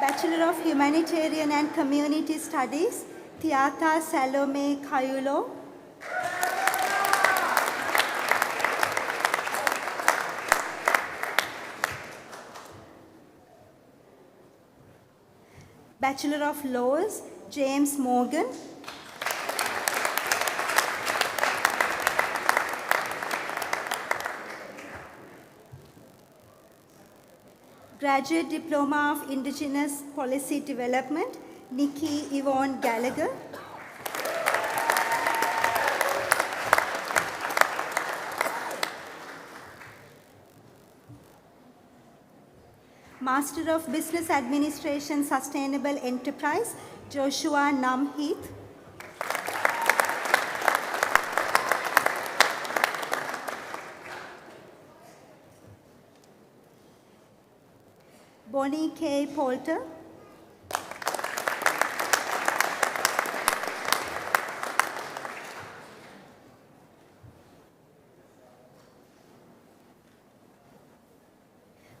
Bachelor of Humanitarian and Community Studies, Tiata Salome Kayulo. Bachelor of Laws, James Morgan. Graduate Diploma of Indigenous Policy Development, Nikki Yvonne Gallagher. Master of Business Administration Sustainable Enterprise, Joshua Namheath. Bonnie K. Polter.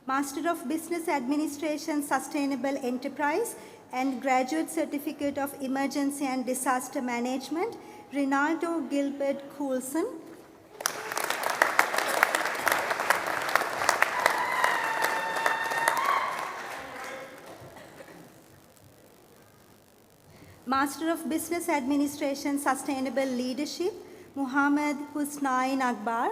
Master of Business Administration Sustainable Enterprise and Graduate Certificate of Emergency and Disaster Management, Rinaldo Gilbert Coulson. Master of Business Administration Sustainable Leadership, Muhammad Husnain Akbar.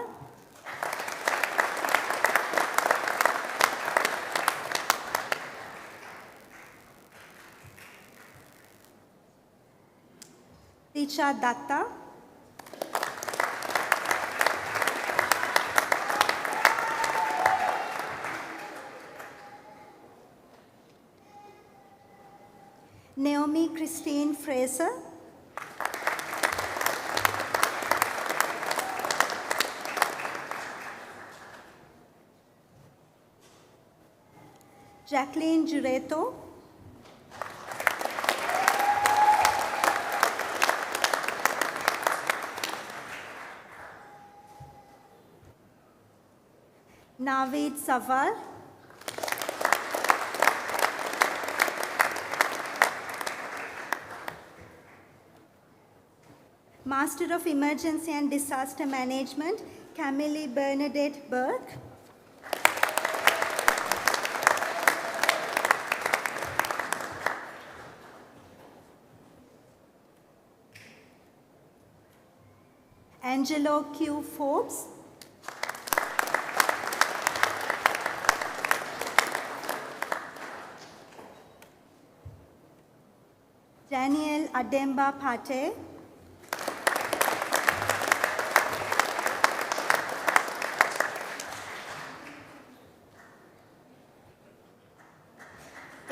Richa Datta. Naomi Christine Fraser. Jacqueline Jureto. Naveed Savar. Master of Emergency and Disaster Management, Camille Bernadette Burke. Angelo Q. Forbes. Daniel Ademba Pate.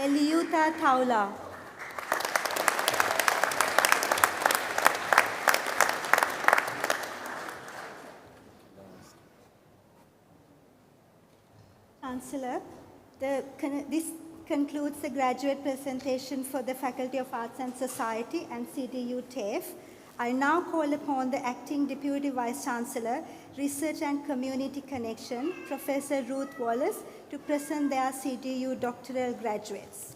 Eliuta Taula. Chancellor, this concludes the graduate presentation for the Faculty of Arts and Society and CDU TAFE. I now call upon the Acting Deputy Vice-Chancellor, Research and Community Connection, Professor Ruth Wallace, to present their CDU doctoral graduates.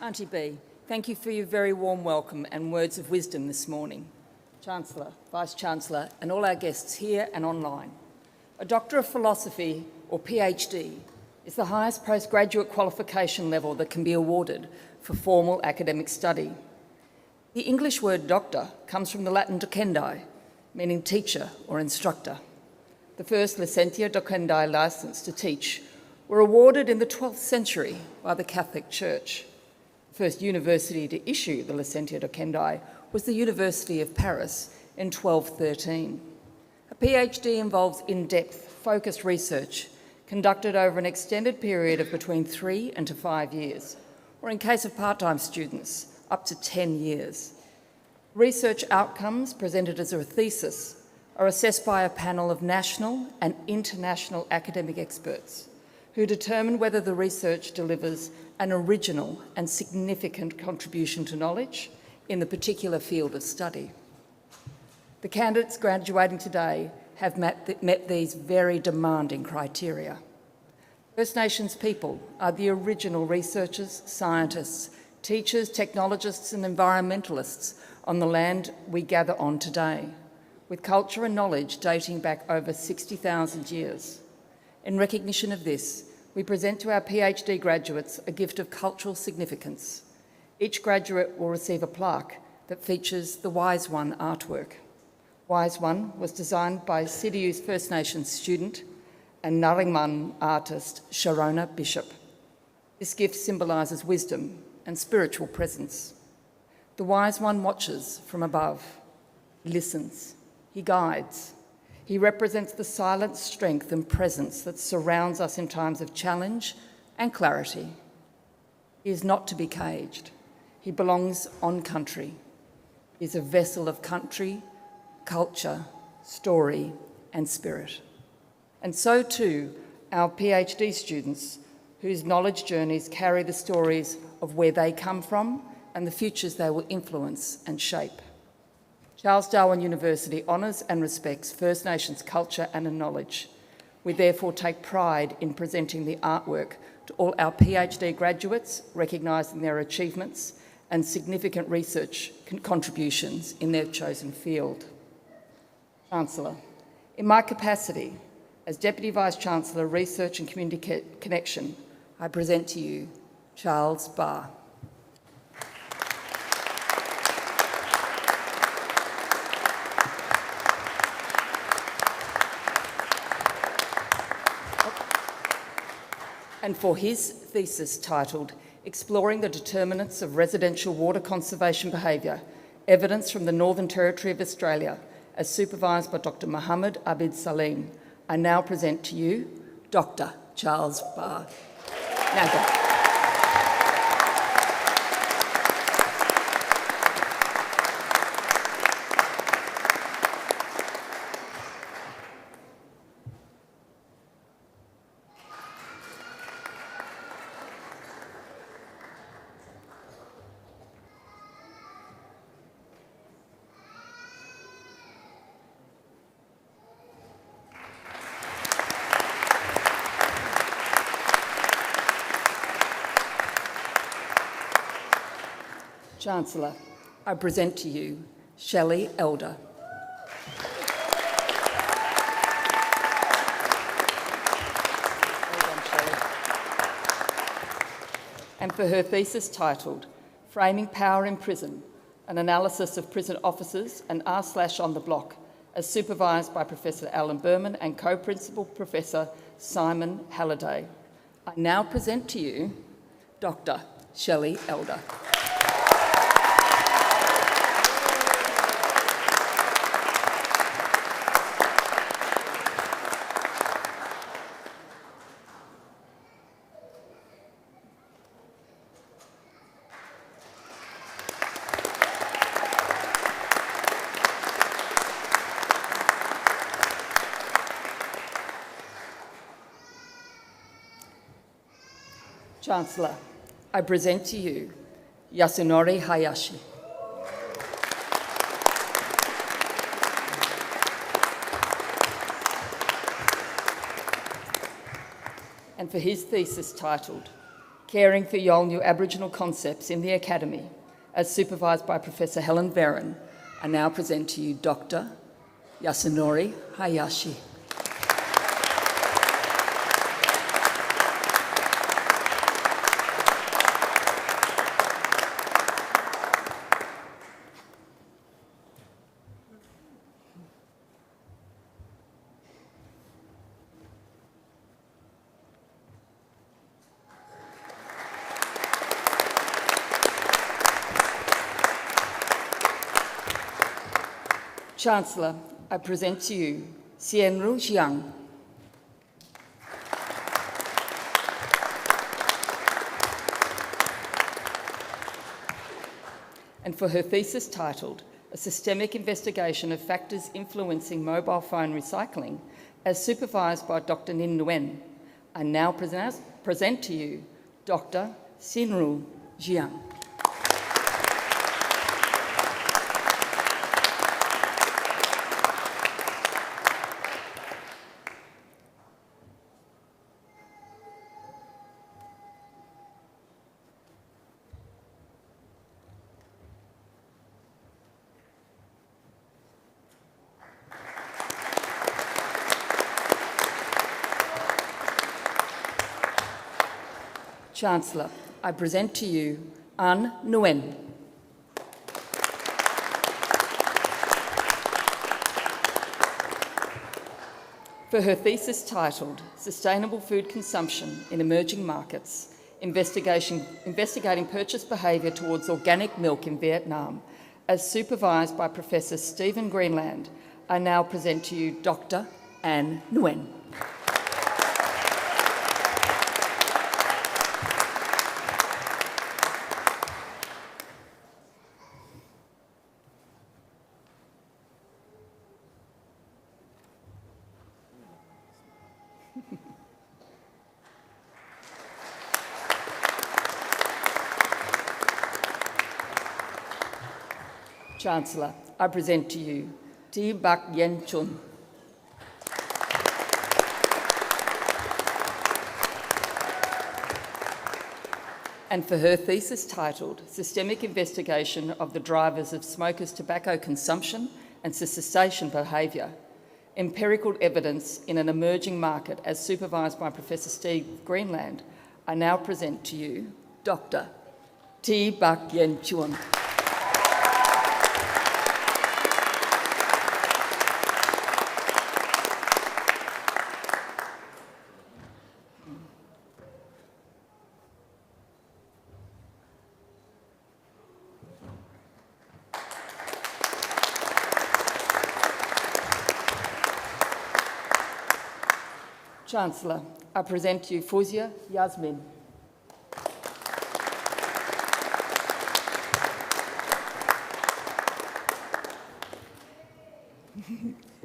Auntie B, thank you for your very warm welcome and words of wisdom this morning. Chancellor, Vice-Chancellor, and all our guests here and online. A Doctor of Philosophy, or PhD, is the highest postgraduate qualification level that can be awarded for formal academic study. The English word doctor comes from the Latin docendi, meaning teacher or instructor. The first licentia docendi license to teach were awarded in the 12th century by the Catholic Church. The first university to issue the licentia docendi was the University of Paris in 1213. A PhD involves in-depth, focused research conducted over an extended period of between 3 and 5 years, or in case of part-time students, up to 10 years. Research outcomes presented as a thesis are assessed by a panel of national and international academic experts who determine whether the research delivers an original and significant contribution to knowledge in the particular field of study. The candidates graduating today have met these very demanding criteria. First Nations people are the original researchers, scientists, teachers, technologists and environmentalists on the land we gather on today, with culture and knowledge dating back over 60,000 years. In recognition of this, we present to our PhD graduates a gift of cultural significance. Each graduate will receive a plaque that features the Wise One artwork. Wise One was designed by CDU's First Nations student and Naringman artist Sharona Bishop. This gift symbolises wisdom and spiritual presence. The Wise One watches from above. He listens. He guides. He represents the silent strength and presence that surrounds us in times of challenge and clarity. He is not to be caged. He belongs on country. He is a vessel of country, culture, story, and spirit. And so too, our PhD students, whose knowledge journeys carry the stories of where they come from and the futures they will influence and shape. Charles Darwin University honours and respects First Nations culture and knowledge. We therefore take pride in presenting the artwork to all our PhD graduates, recognising their achievements and significant research contributions in their chosen field. Chancellor, in my capacity as Deputy Vice-Chancellor, Research and Community Connection, I present to you Charles Barr. And for his thesis titled Exploring the Determinants of Residential Water Conservation Behaviour, Evidence from the Northern Territory of Australia, as supervised by Dr. Mohammed Abid Salim, I now present to you Dr. Charles Barr. Now go. Chancellor, I present to you Shelley Elder. And for her thesis titled Framing Power in Prison, an analysis of prison officers and r/on the block, as supervised by Professor Alan Berman and co-principal Professor Simon Halliday. I now present to you Dr. Shelley Elder. Chancellor, I present to you Yasunori Hayashi. And for his thesis titled Caring for Yolngu Aboriginal Concepts in the Academy, as supervised by Professor Helen Veron, I now present to you Dr. Yasunori Hayashi. Chancellor, I present to you Xianru Jiang. And for her thesis titled A Systemic Investigation of Factors Influencing Mobile Phone Recycling, as supervised by Dr. Nin Nguyen, I now present to you Dr. Xianru Jiang. Chancellor, I present to you An Nguyen. For her thesis titled Sustainable Food Consumption in Emerging Markets, investigating purchase behaviour towards organic milk in Vietnam, as supervised by Professor Stephen Greenland, I now present to you Dr. An Nguyen. Chancellor, I present to you T. Bak Yen Chun. And for her thesis titled Systemic Investigation of the Drivers of Smokers' Tobacco Consumption and Cessation Behaviour, Empirical Evidence in an Emerging Market, as supervised by Professor Steve Greenland, I now present to you Dr. T. Bak Yen Chun. Chancellor, I present to you Fuzia Yasmin.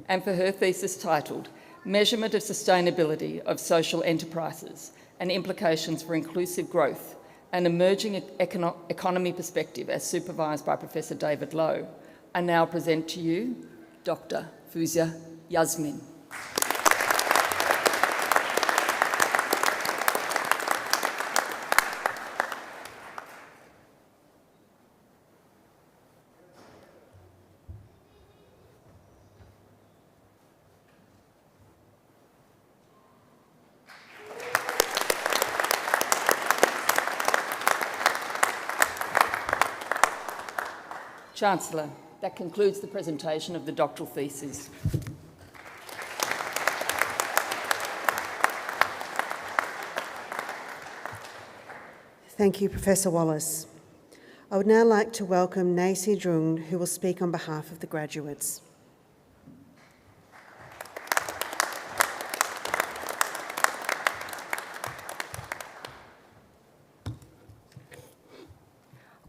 And for her thesis titled Measurement of Sustainability of Social Enterprises and Implications for Inclusive Growth, an Emerging Economy Perspective, as supervised by Professor David Lowe, I now present to you Dr. Fuzia Yasmin. Chancellor, that concludes the presentation of the doctoral thesis. Thank you, Professor Wallace. I would now like to welcome Nacy Drung, who will speak on behalf of the graduates.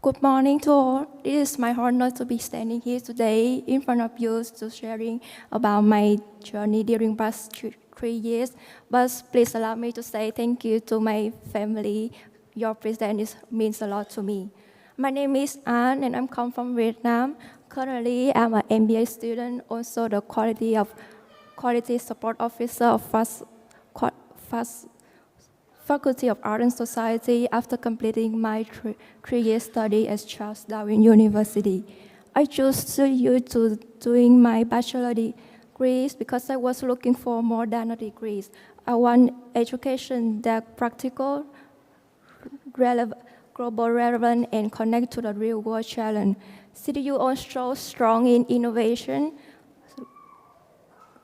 Good morning to all. It is my honor to be standing here today in front of you to sharing about my journey during past 3 years. But please allow me to say thank you to my family. Your presence means a lot to me. My name is An and I'm come from Vietnam. Currently, I'm an MBA student, also the quality support officer of Faculty of Art and Society after completing my three-year study at Charles Darwin University. I chose to doing my bachelor degrees because I was looking for more than a degree. I want education that practical, global relevant, and connect to the real world challenge. CDU also strong in innovation,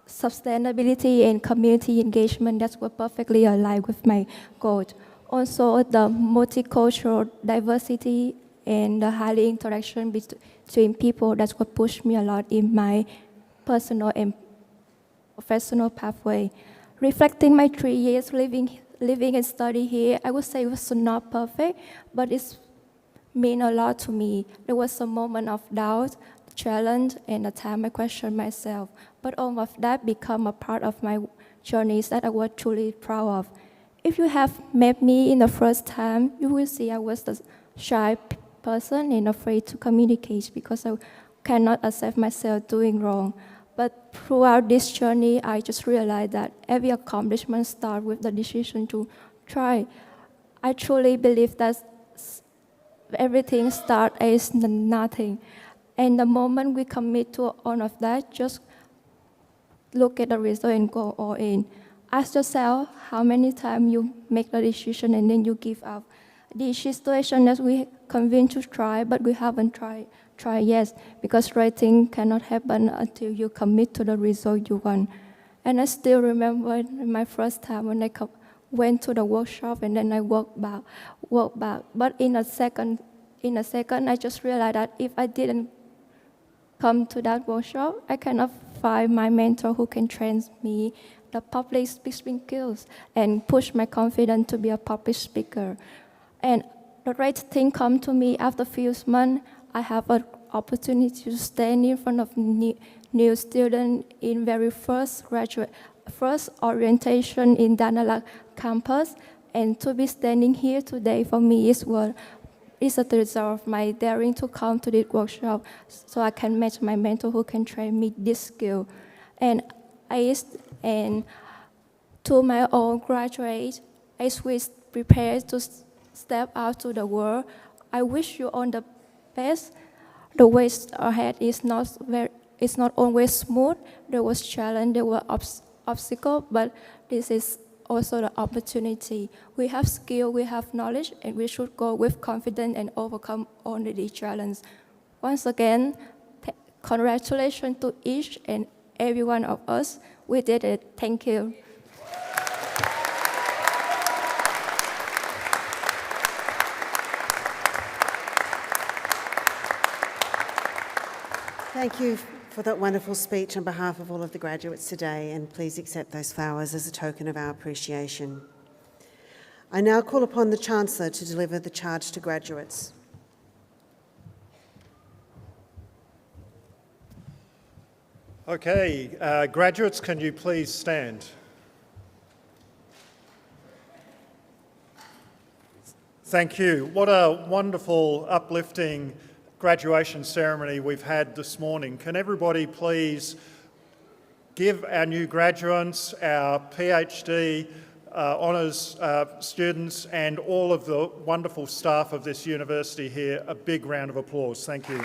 sustainability, and community engagement that were perfectly aligned with my goals. Also, the multicultural diversity and the highly interaction between people that would push me a lot in my personal and professional pathway. Reflecting my 3 years living and study here, I would say it was not perfect, but it's mean a lot to me. There was a moment of doubt, challenge, and a time I questioned myself. But all of that become a part of my journeys that I was truly proud of. If you have met me in the first time, you will see I was the shy person and afraid to communicate because I cannot accept myself doing wrong. But throughout this journey, I just realized that every accomplishment starts with the decision to try. I truly believe that everything starts as nothing. And the moment we commit to all of that, just look at the result and go all in. Ask yourself how many times you make the decision and then you give up. The situation that we convinced to try, but we haven't tried yet, because right thing cannot happen until you commit to the result you want. And I still remember my first time when I went to the workshop and then I walked back. But in a second, I just realized that if I didn't come to that workshop, I cannot find my mentor who can train me the public speaking skills and push my confidence to be a public speaker. And the right thing come to me after a few months. I have an opportunity to stand in front of new students in very first orientation in Danalak campus, and to be standing here today for me is a result of my daring to come to this workshop so I can match my mentor who can train me this skill. And to my own graduates, as we prepare to step out to the world, I wish you all the best. The way ahead is not always smooth. There was challenge, there were obstacles, but this is also the opportunity. We have skill, we have knowledge, and we should go with confidence and overcome all the challenges. Once again, congratulations to each and every one of us. We did it. Thank you. Thank you for that wonderful speech on behalf of all of the graduates today, and please accept those flowers as a token of our appreciation. I now call upon the Chancellor to deliver the charge to graduates. Okay, graduates, can you please stand? Thank you. What a wonderful, uplifting graduation ceremony we've had this morning. Can everybody please give our new graduates, our PhD honours students, and all of the wonderful staff of this university here a big round of applause. Thank you.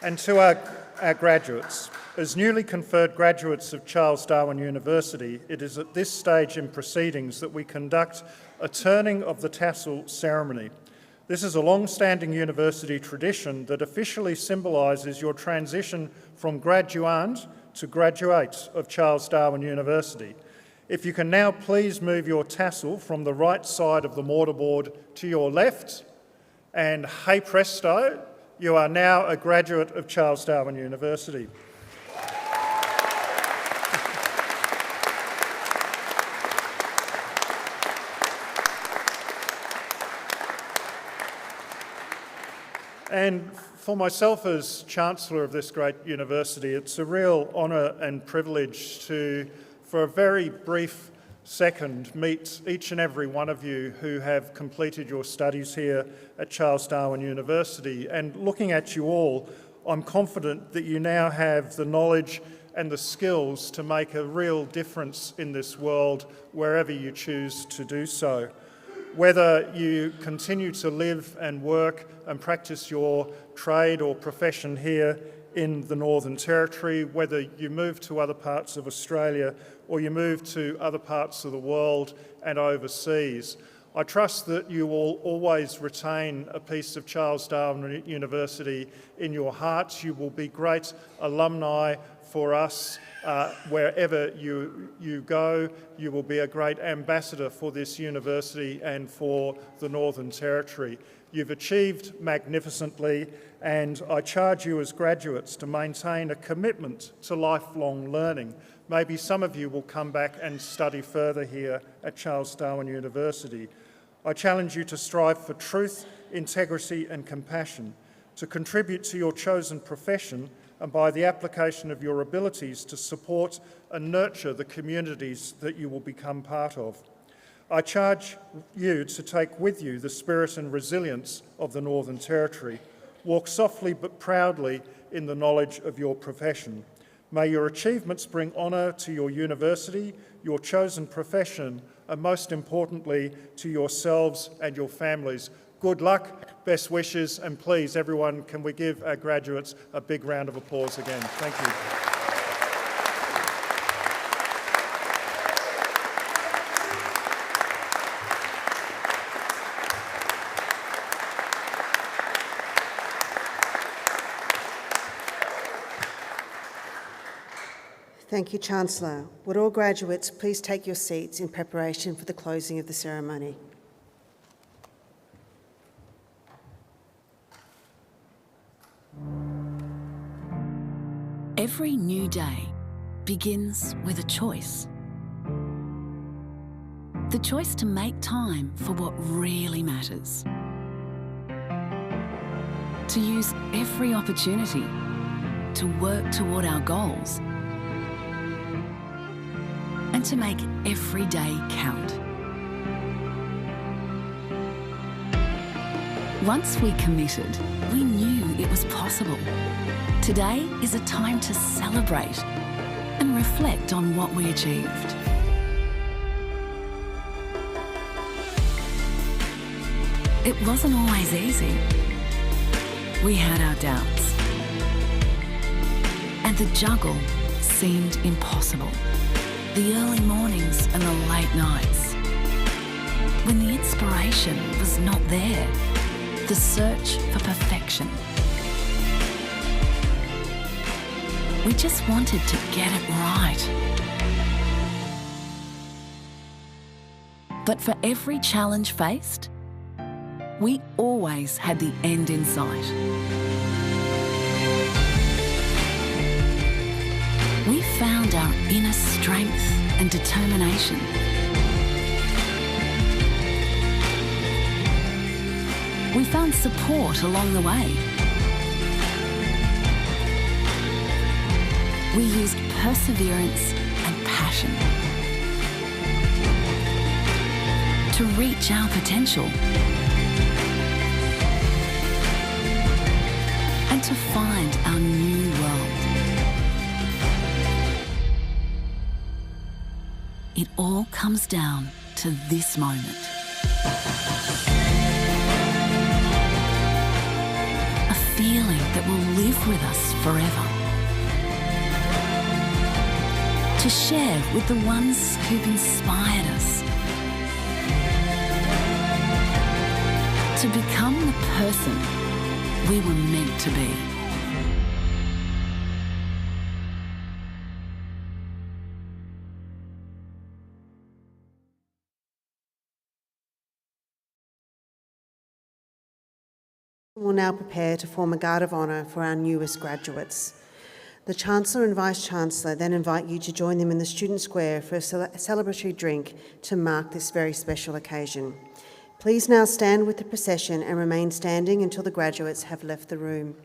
And to our graduates, as newly conferred graduates of Charles Darwin University, it is at this stage in proceedings that we conduct a turning of the tassel ceremony. This is a long-standing university tradition that officially symbolises your transition from graduand to graduate of Charles Darwin University. If you can now please move your tassel from the right side of the mortarboard to your left, and hey presto, you are now a graduate of Charles Darwin University. And for myself as Chancellor of this great university, it's a real honour and privilege to, for a very brief second, meet each and every one of you who have completed your studies here at Charles Darwin University. And looking at you all, I'm confident that you now have the knowledge and the skills to make a real difference in this world wherever you choose to do so. Whether you continue to live and work and practice your trade or profession here in the Northern Territory, whether you move to other parts of Australia or you move to other parts of the world and overseas, I trust that you will always retain a piece of Charles Darwin University in your hearts. You will be great alumni for us wherever you go. You will be a great ambassador for this university and for the Northern Territory. You've achieved magnificently, and I charge you as graduates to maintain a commitment to lifelong learning. Maybe some of you will come back and study further here at Charles Darwin University. I challenge you to strive for truth, integrity and compassion, to contribute to your chosen profession and by the application of your abilities to support and nurture the communities that you will become part of. I charge you to take with you the spirit and resilience of the Northern Territory. Walk softly but proudly in the knowledge of your profession. May your achievements bring honour to your university, your chosen profession, and most importantly, to yourselves and your families. Good luck, best wishes, and please, everyone, can we give our graduates a big round of applause again? Thank you. Thank you, Chancellor. Would all graduates please take your seats in preparation for the closing of the ceremony? Every new day begins with a choice. The choice to make time for what really matters. To use every opportunity to work toward our goals. And to make every day count. Once we committed, we knew it was possible. Today is a time to celebrate and reflect on what we achieved. It wasn't always easy. We had our doubts. And the juggle seemed impossible. The early mornings and the late nights. When the inspiration was not there. The search for perfection. We just wanted to get it right. But for every challenge faced, we always had the end in sight. We found our inner strength and determination. We found support along the way. We used perseverance and passion to reach our potential and to find our new world. It all comes down to this moment. A feeling that will live live with us forever. To share with the ones who've inspired us. To become the person we were meant to be. We'll now prepare to form a guard of honour for our newest graduates. The Chancellor and Vice-chancellor then invite you to join them in the Student Square for a celebratory drink to mark this very special occasion. Please now stand with the procession and remain standing until the graduates have left the room.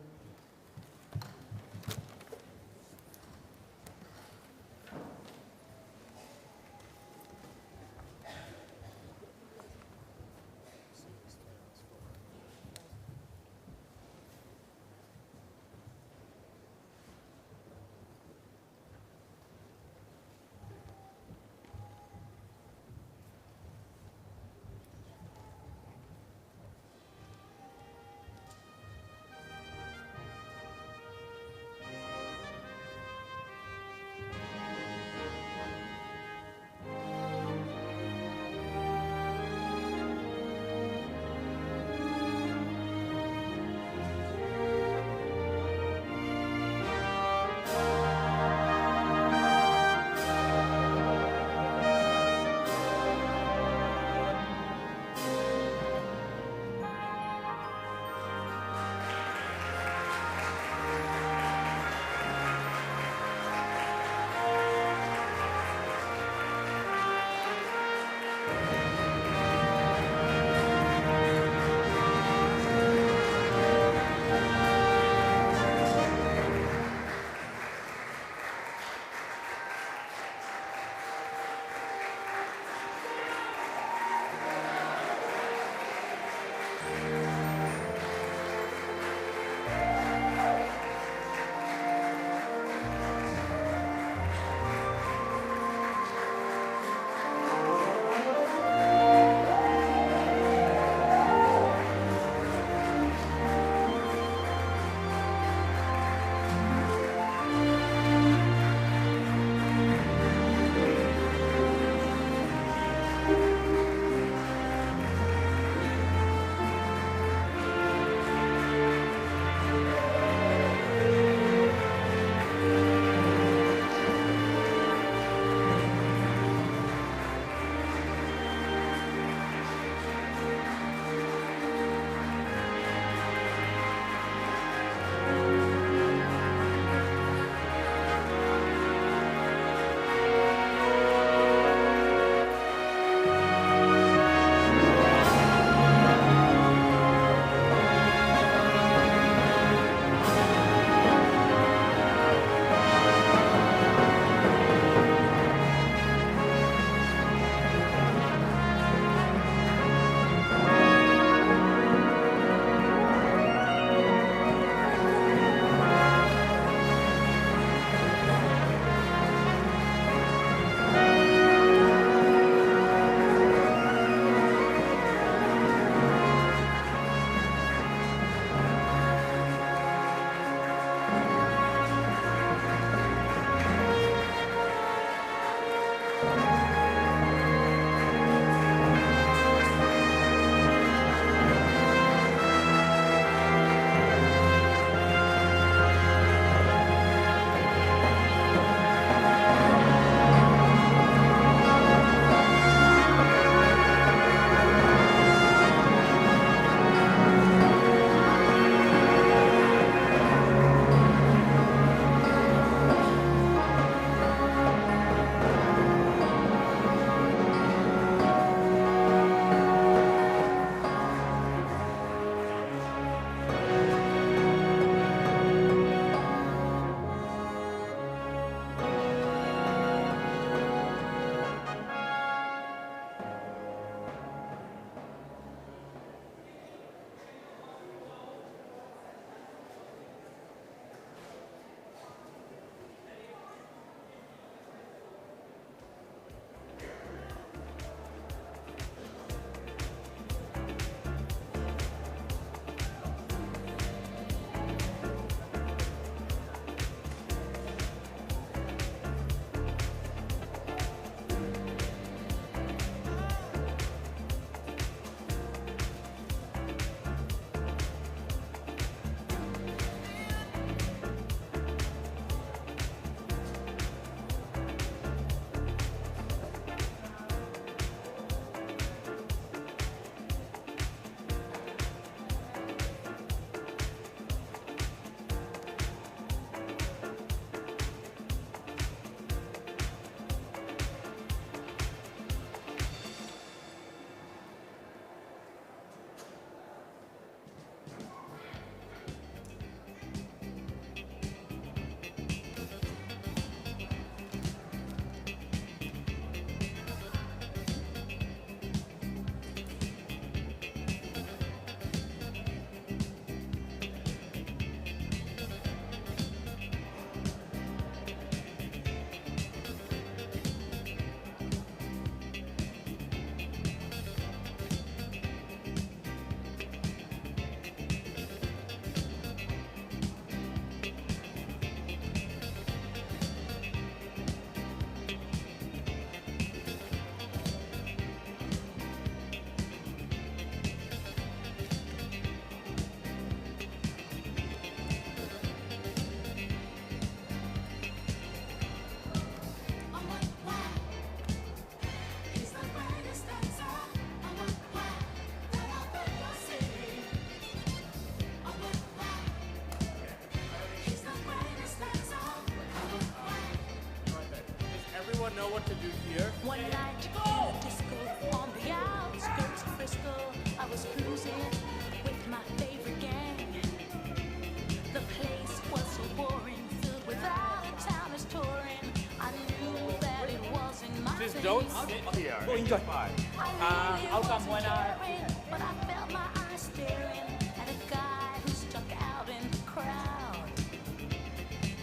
what to do here. One night in a disco on the outskirts of Frisco, I was cruising with my favorite gang. The place was so boring, filled with out-of-towners touring. I knew that it wasn't my Just place. don't sit here. Go enjoy. I'll come when But I felt my eyes staring at a guy who stuck out in the crowd.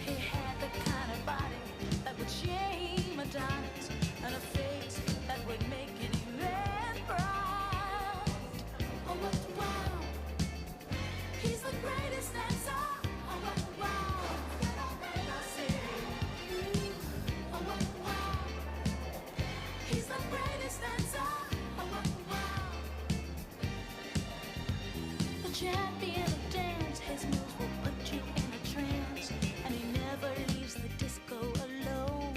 He had the kind of body that would shame Adonis, and a face that would make it even proud. Oh, what wow! He's the greatest dancer. Oh, what wow! I said, oh, what wow! He's the greatest dancer. Oh, what wow! The champion of dance, his moves will put you in a trance, and he never leaves the disco alone.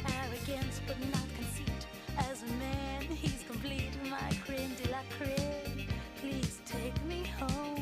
Arrogance but not conceit, as a man he's complete. My creme de la creme, please take me home.